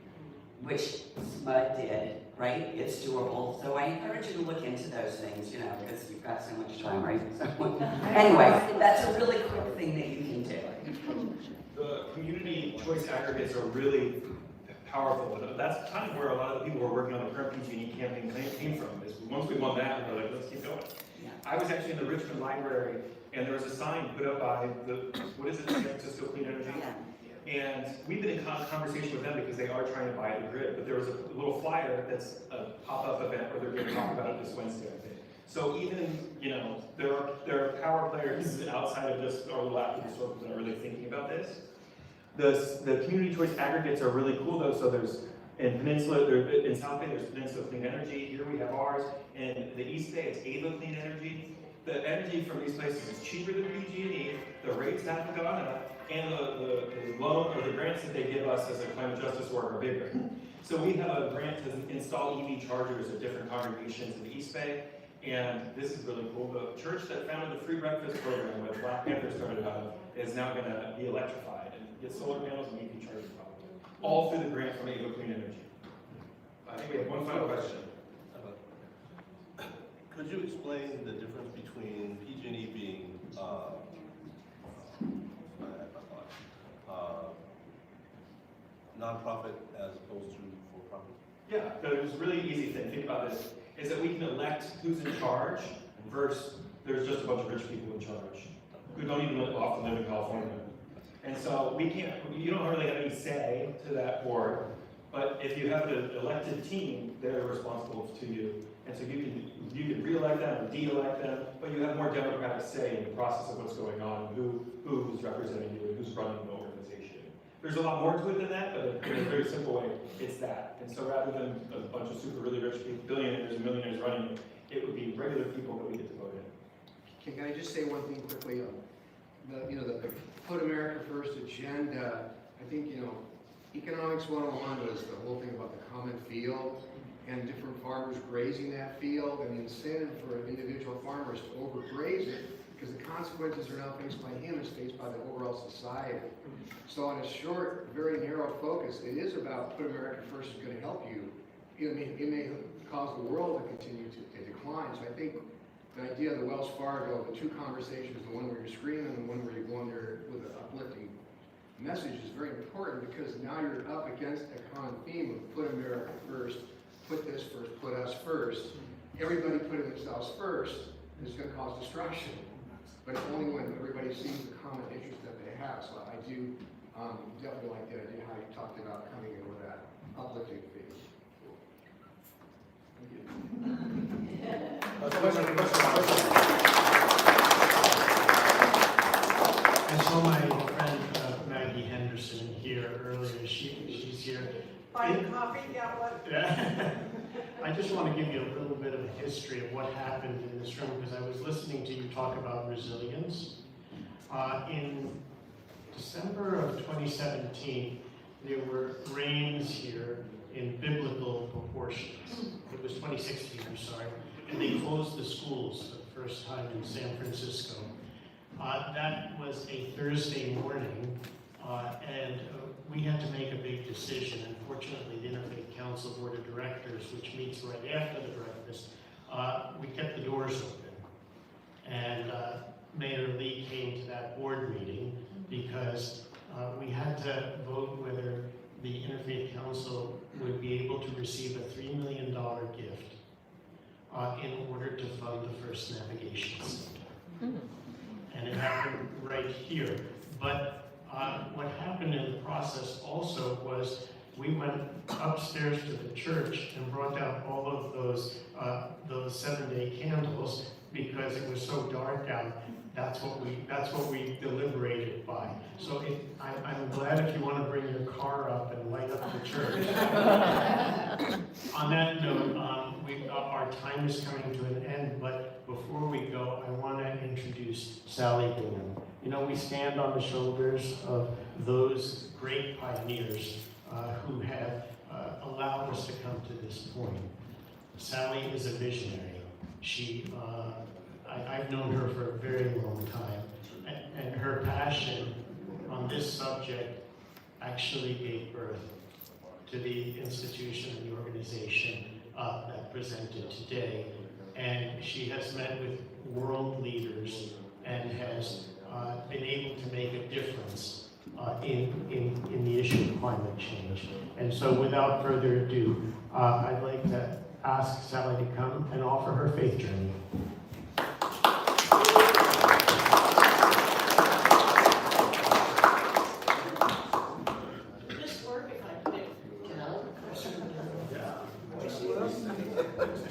which SMUD did, right? It's doable. So I encourage you to look into those things, you know, because you've got so much time, right? So, anyway, that's a really quick thing that you can do. The community choice aggregates are really powerful. That's kind of where a lot of the people who are working on the current PG&E campaign came from. Is once we won that, we're like, let's keep going. Yeah. I was actually in the Richmond Library, and there was a sign put up by what is it, San Francisco Clean Energy? Yeah. And we've been in conversation with them because they are trying to buy the grid, but there was a little flyer that's a pop-up event where they're going to talk about it this Wednesday, I think. So even, you know, there are power players outside of just our little activist circles that are really thinking about this. The community choice aggregates are really cool though. So there's in in South Bay, there's Peninsula Clean Energy. Here we have ours. In the East Bay, it's Ava Clean Energy. The energy from these places is cheaper than PG&E. The rates haven't gone up, and the loan or the grants that they give us as a climate justice work are bigger. So we have a grant to install EV chargers at different congregations in the East Bay. And this is really cool. The church that founded the free breakfast program, where Black Panther started out of, is now going to be electrified and get solar panels and EV chargers probably. All through the grant from Ava Clean Energy. I think we have one final question. Could you explain the difference between PG&E being nonprofit as opposed to for-profit? Yeah, there's a really easy thing. Think about this. Is that we can elect who's in charge versus there's just a bunch of rich people in charge who don't even often live in California. And so we can't, you don't really have any say to that board, But if you have the elected team, they're responsible to you. And so you can re-elect them or de-elect them, but you have more democratic say in the process of what's going on, who's representing you and who's running the organization. There's a lot more to it than that, but in a very simple way, it's that. And so rather than a bunch of super really rich people, billionaires and millionaires running it, it would be regular people that we get to vote in. Can I just say one thing quickly? The Put America First agenda, I think, Economics 101 was the whole thing about the common field and different farmers grazing that field, and the incentive for individual farmers to overgraze it, because the consequences are now faced by him is faced by the overall society. So on a short, very narrow focus, it is about Put America First is going to help you. It may cause the world to continue to decline. So I think the idea of the Wells Fargo, the two conversations, the one where you're screaming and the one where you're going there with an uplifting message is very important, because now you're up against a common theme of Put America First, put this first, put us first. Everybody putting themselves first is going to cause destruction, but it's only when everybody sees the common interest that they have. So I do definitely like the idea how you talked about coming in with that uplifting theme. I saw my friend Maggie Henderson here earlier. She's here. Buying coffee, yeah, what? I just want to give you a little bit of a history of what happened in this room, because I was listening to you talk about resilience. In December of 2017, there were rains here in biblical proportions. It was 2016, I'm sorry, and they closed the schools for the first time in San Francisco. That was a Thursday morning, and we had to make a big decision. Unfortunately, the Interfaith Council Board of Directors, which meets right after the breakfast, we kept the doors open. And Mayor Lee came to that board meeting because we had to vote whether the Interfaith Council would be able to receive a $3 million gift in order to fund the first navigation center. And it happened right here. But what happened in the process also was we went upstairs to the church and brought down all of those 7-day candles because it was so dark out. That's what we deliberated by. So I'm glad if you want to bring your car up and light up the church. On that note, our time is coming to an end, but before we go, I want to introduce Sally Bingham. We stand on the shoulders of those great pioneers who have allowed us to come to this point. Sally is a visionary. I've known her for a very long time, and her passion on this subject actually gave birth to the institution and the organization that presented today. And she has met with world leaders and has been able to make a difference in the issue of climate change. And so without further ado, I'd like to ask Sally to come and offer her faith journey.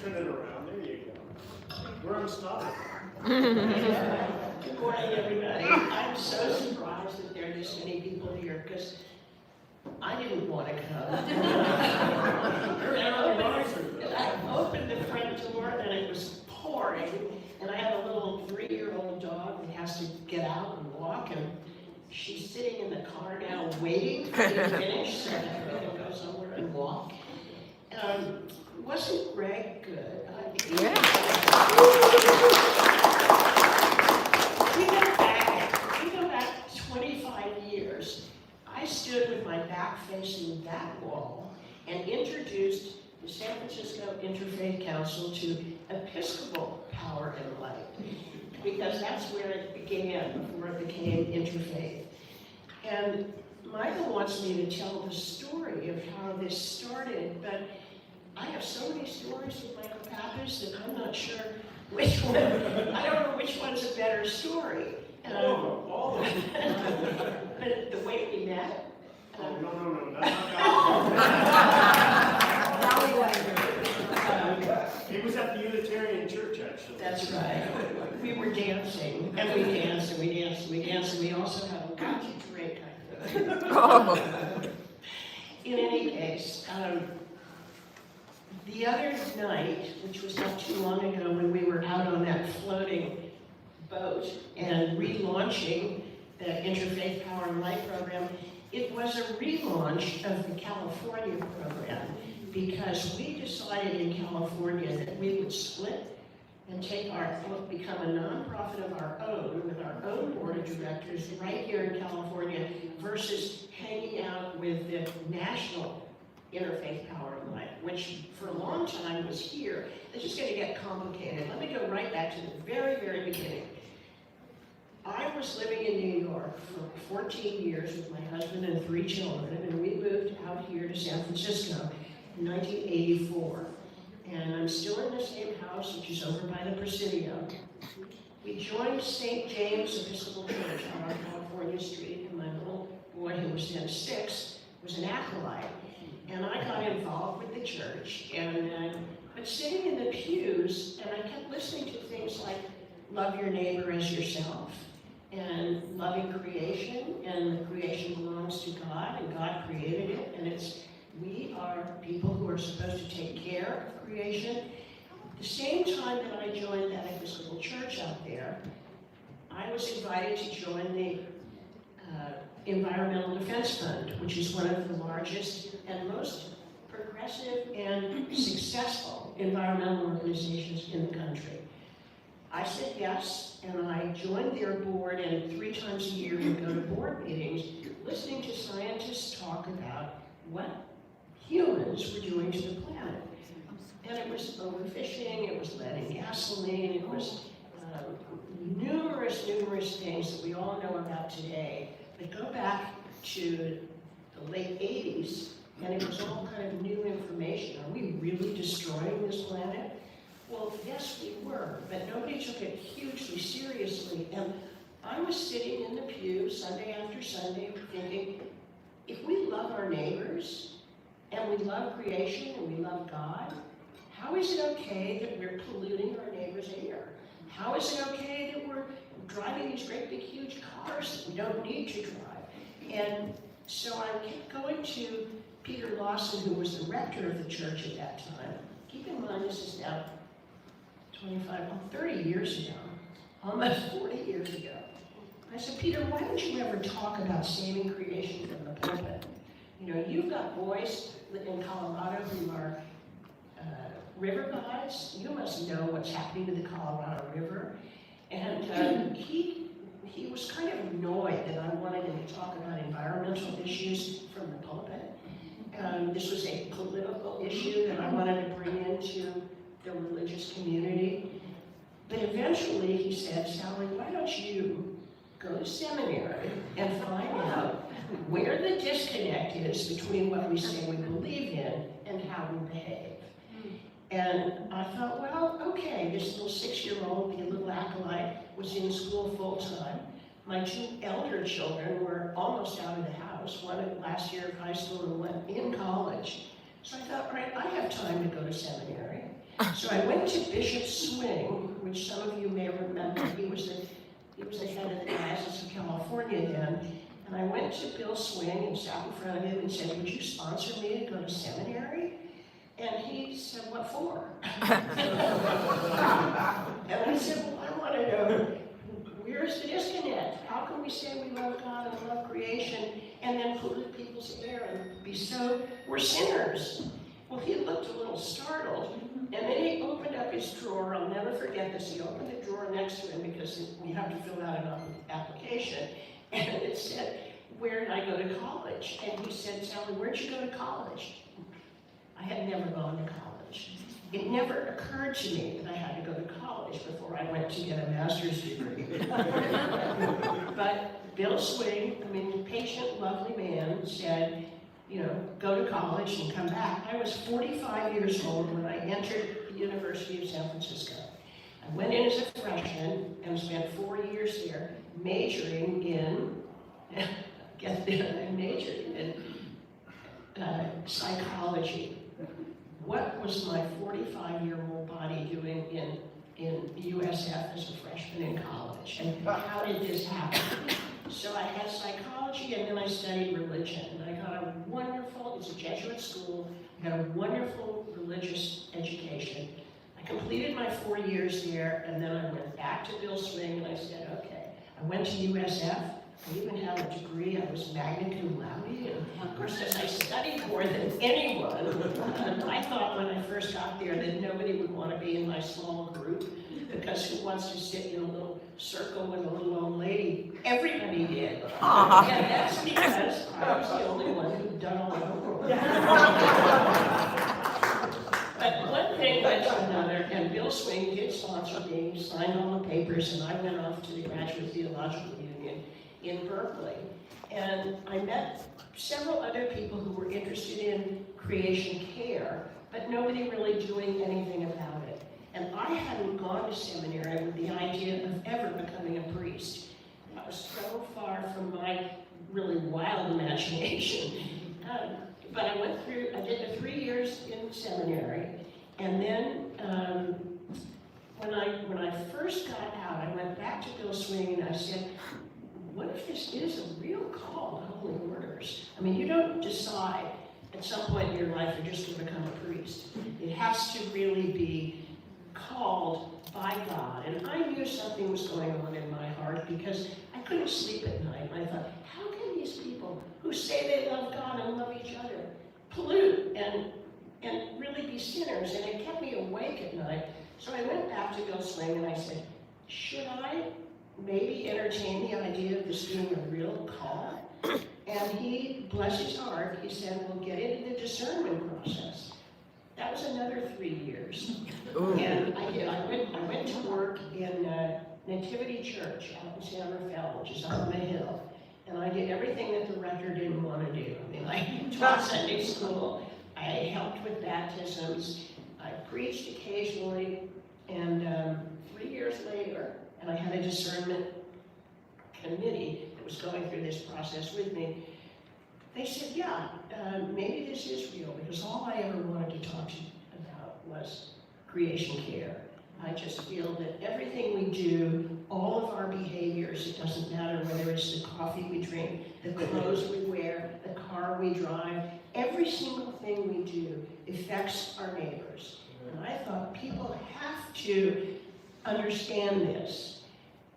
Turn it around, there you go. We're unstoppable. Good morning, everybody. I'm so surprised that there are this many people here, because I didn't want to come. I opened the front door and it was pouring, and I have a little 3-year-old dog that has to get out and walk, and she's sitting in the car now waiting for me to finish so that I can go somewhere and walk. Wasn't Greg good? Yeah. We go back 25 years. I stood with my back facing that wall and introduced the San Francisco Interfaith Council to Episcopal Power and Light, because that's where it began before it became interfaith. And Michael wants me to tell the story of how this started, but I have so many stories with Michael Pappas that I'm not sure which one, I don't know which one's a better story. All of them. But the way we met, Oh, no, not that. It was at the Unitarian church, actually. That's right. We were dancing, and we danced, and we danced, and we danced, and we also had a lot to drink, I think. In any case, the other night, which was not too long ago, when we were out on that floating boat and relaunching the Interfaith Power Light program, it was a relaunch of the California program because we decided in California that we would split and become a nonprofit of our own with our own board of directors right here in California versus hanging out with the national Interfaith Power Light, which for a long time was here. It's just going to get complicated. Let me go right back to the very, very beginning. I was living in New York for 14 years with my husband and 3 children, and we moved out here to San Francisco in 1984. And I'm still in the same house, which is over by the Presidio. We joined St. James Episcopal Church on California Street, and my little boy, who was then 6, was an acolyte. And I got involved with the church, but sitting in the pews, and I kept listening to things like love your neighbor as yourself, and loving creation, and the creation belongs to God, and God created it, and we are people who are supposed to take care of creation. At the same time that I joined that Episcopal church out there, I was invited to join the Environmental Defense Fund, which is one of the largest and most progressive and successful environmental organizations in the country. I said yes, and I joined their board, and 3 times a year we go to board meetings, listening to scientists talk about what humans were doing to the planet. And it was overfishing, it was lead in gasoline, it was numerous things that we all know about today that go back to the late 80s, and it was all kind of new information. Are we really destroying this planet? Well, yes, we were, but nobody took it hugely seriously. And I was sitting in the pew Sunday after Sunday thinking, if we love our neighbors, and we love creation, and we love God, how is it okay that we're polluting our neighbor's air? How is it okay that we're driving these great big huge cars that we don't need to drive? And so I kept going to Peter Lawson, who was the rector of the church at that time. Keep in mind, this is now 30 years ago, almost 40 years ago. I said, Peter, why don't you ever talk about saving creation from the pulpit? You know, you've got boys in Colorado who are river guides. You must know what's happening to the Colorado River. And he was kind of annoyed that I wanted him to talk about environmental issues from the pulpit. This was a political issue that I wanted to bring into the religious community. But eventually he said, Sally, why don't you go to seminary and find out where the disconnect is between what we say we believe in and how we behave. And I thought, well, okay, this little 6-year-old, the little acolyte, was in school full-time. My 2 elder children were almost out of the house, one at last year of high school and one in college. So I thought, right, I have time to go to seminary. So I went to Bishop Swing, which some of you may remember. He was the head of the Diocese of California then. And I went to Bill Swing and sat in front of him and said, would you sponsor me to go to seminary? And he said, what for? And I said, well, I want to know, where's the disconnect? How can we say we love God and love creation and then pollute people's air and we're sinners? Well, he looked a little startled, and then he opened up his drawer. I'll never forget this. He opened the drawer next to him because we have to fill out an application, and it said, where did I go to college? And he said, Sally, where'd you go to college? I had never gone to college. It never occurred to me that I had to go to college before I went to get a master's degree. But Bill Swing, patient, lovely man, said, you know, go to college and come back. I was 45 years old when I entered the University of San Francisco. I went in as a freshman and spent 4 years there, majoring in, get there. I majored in psychology. What was my 45-year-old body doing in USF as a freshman in college? And how did this happen? So I had psychology, and then I studied religion. And I got a wonderful, it's a Jesuit school, I got a wonderful religious education. I completed my 4 years there, and then I went back to Bill Swing, and I said, okay. I went to USF. I even had a degree. I was magna cum laude. And of course, as I studied more than anyone, I thought when I first got there that nobody would want to be in my small group, because who wants to sit in a little circle with a little old lady? Everybody did. And that's because I was the only one who'd done all the homework. But one thing led to another, and Bill Swing did sponsor me, signed all the papers, and I went off to the Graduate Theological Union in Berkeley. And I met several other people who were interested in creation care, but nobody really doing anything about it. And I hadn't gone to seminary with the idea of ever becoming a priest. That was so far from my really wild imagination. But I went through, I did the 3 years in seminary, and then when I first got out, I went back to Bill Swing and I said, what if this is a real call to holy orders? I mean, you don't decide at some point in your life you're just going to become a priest. It has to really be called by God. And I knew something was going on in my heart because I couldn't sleep at night. And I thought, how can these people who say they love God and love each other pollute and really be sinners? And it kept me awake at night. So I went back to Bill Swing and I said, should I maybe entertain the idea of this being a real call? And he, bless his heart, he said, well, get into the discernment process. That was another 3 years. Ooh. And I went to work in Nativity Church out in San Rafael, which is on the hill. And I did everything that the rector didn't want to do. I mean, I taught Sunday school, I helped with baptisms, I preached occasionally, and 3 years later, and I had a discernment committee that was going through this process with me. They said, yeah, maybe this is real, because all I ever wanted to talk to you about was creation care. I just feel that everything we do, all of our behaviors, it doesn't matter whether it's the coffee we drink, the clothes we wear, the car we drive, every single thing we do affects our neighbors. And I thought people have to understand this.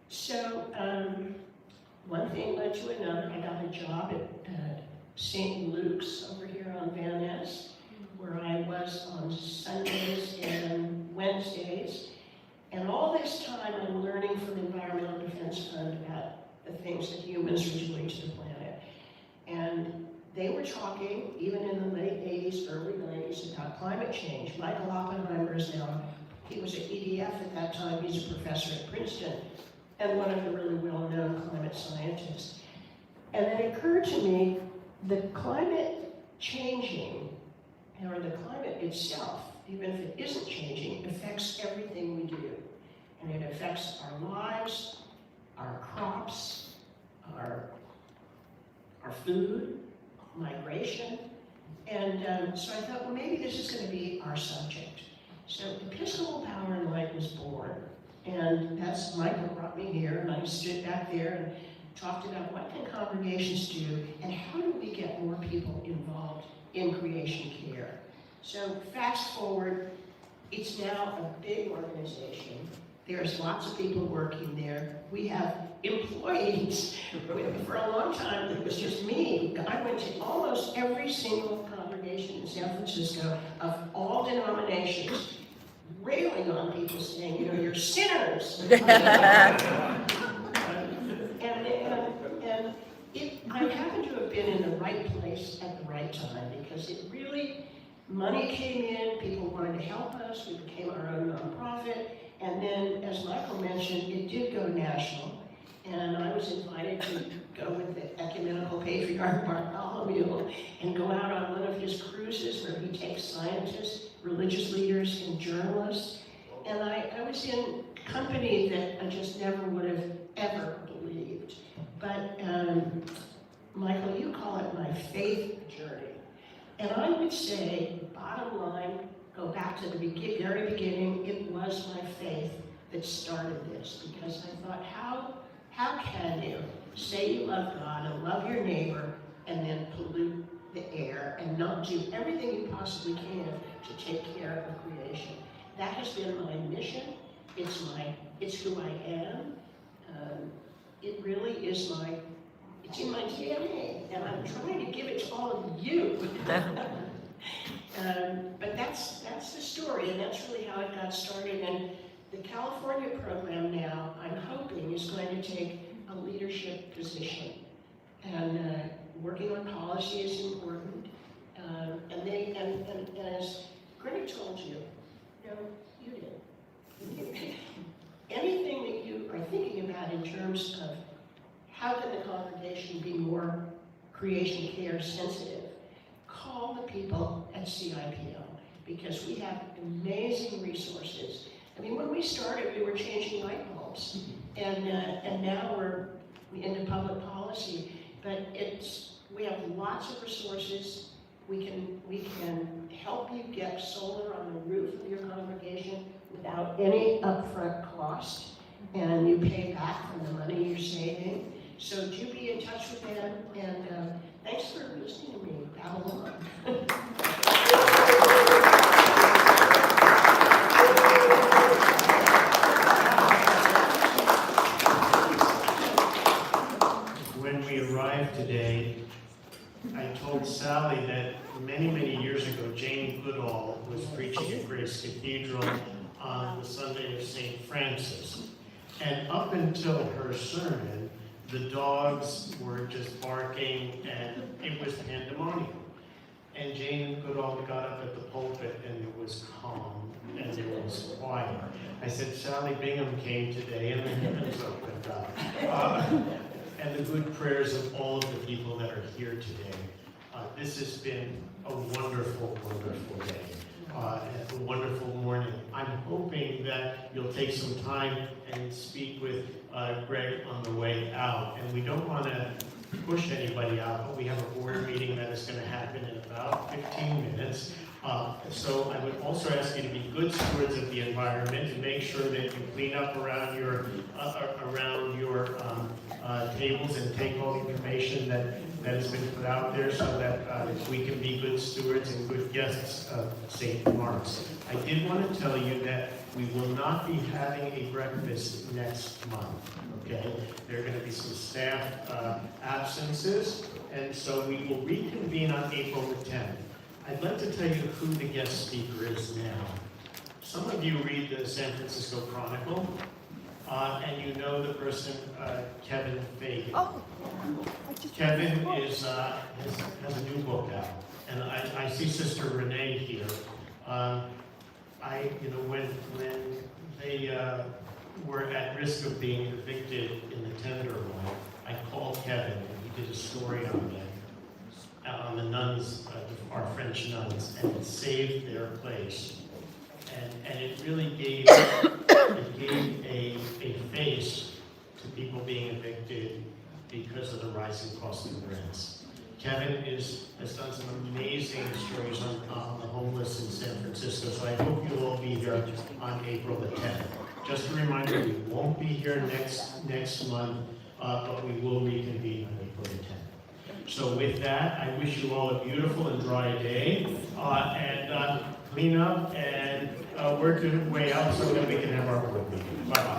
So one thing led to another. I got a job at St. Luke's over here on Van Ness, where I was on Sundays and Wednesdays. And all this time I'm learning from the Environmental Defense Fund about the things that humans are doing to the planet. And they were talking, even in the late 80s, early 90s, about climate change. Michael Oppenheimer is now, he was at EDF at that time, he's a professor at Princeton, and one of the really well-known climate scientists. And it occurred to me, the climate changing, or the climate itself, even if it isn't changing, affects everything we do. And it affects our lives, our crops, our food, migration. And so I thought, well, maybe this is going to be our subject. So Episcopal Power and Light was born. And that's, Michael brought me here, and I stood back there and talked about what can congregations do, and how do we get more people involved in creation care. So fast forward, it's now a big organization. There's lots of people working there. We have employees. For a long time, it was just me. I went to almost every single congregation in San Francisco of all denominations, railing on people, saying, you know, you're sinners. I happened to have been in the right place at the right time, because it really, money came in, people wanted to help us, we became our own nonprofit, and then, as Michael mentioned, it did go national, and I was invited to go with the ecumenical patriarch Bartholomew and go out on one of his cruises where he takes scientists, religious leaders, and journalists, and I was in company that I just never would have ever believed. But Michael, you call it my faith journey. And I would say, bottom line, go back to the very beginning, it was my faith that started this, because I thought, how can you say you love God and love your neighbor and then pollute the air and not do everything you possibly can to take care of creation? That has been my mission. It's who I am. It really is it's in my DNA, and I'm trying to give it to all of you. But that's the story, and that's really how it got started. And the California program now, I'm hoping, is going to take a leadership position. And working on policy is important. And as Greg told you, no, you did. Anything that you are thinking about in terms of how can the congregation be more creation care sensitive, call the people at CIPL, because we have amazing resources. I mean, when we started, we were changing light bulbs, and now we're into public policy. But we have lots of resources. We can help you get solar on the roof of your congregation without any upfront cost, and you pay back from the money you're saving. So do be in touch with them, and thanks for listening to me babble on. When we arrived today, I told Sally that many, many years ago, Jane Goodall was preaching at Grace Cathedral on the Sunday of St. Francis. And up until her sermon, the dogs were just barking, and it was pandemonium. And Jane Goodall got up at the pulpit, and it was calm, and it was quiet. I said, Sally Bingham came today, and the heavens opened up. And the good prayers of all of the people that are here today. This has been a wonderful, wonderful day. A wonderful morning. I'm hoping that you'll take some time and speak with Greg on the way out. And we don't want to push anybody out, but we have a board meeting that is going to happen in about 15 minutes. So I would also ask you to be good stewards of the environment and make sure that you clean up around your tables and take all the information that has been put out there, so that we can be good stewards and good guests of St. Mark's. I did want to tell you that we will not be having a breakfast next month, okay? There are going to be some staff absences, and so we will reconvene on April the 10th. I'd like to tell you who the guest speaker is now. Some of you read the San Francisco Chronicle, and you know the person, Kevin Fagan. Oh. Kevin has a new book out, and I see Sister Renee here. When they were at risk of being evicted in the Tenderloin, I called Kevin, and he did a story on them. On the nuns, our French nuns, and it saved their place. And it really gave a face to people being evicted because of the rising cost of rents. Kevin has done some amazing stories on the homeless in San Francisco, so I hope you'll all be here on April the 10th. Just a reminder, we won't be here next month, but we will reconvene on April the 10th. So with that, I wish you all a beautiful and dry day, and clean up and work your way out so that we can have our board meeting. Bye-bye.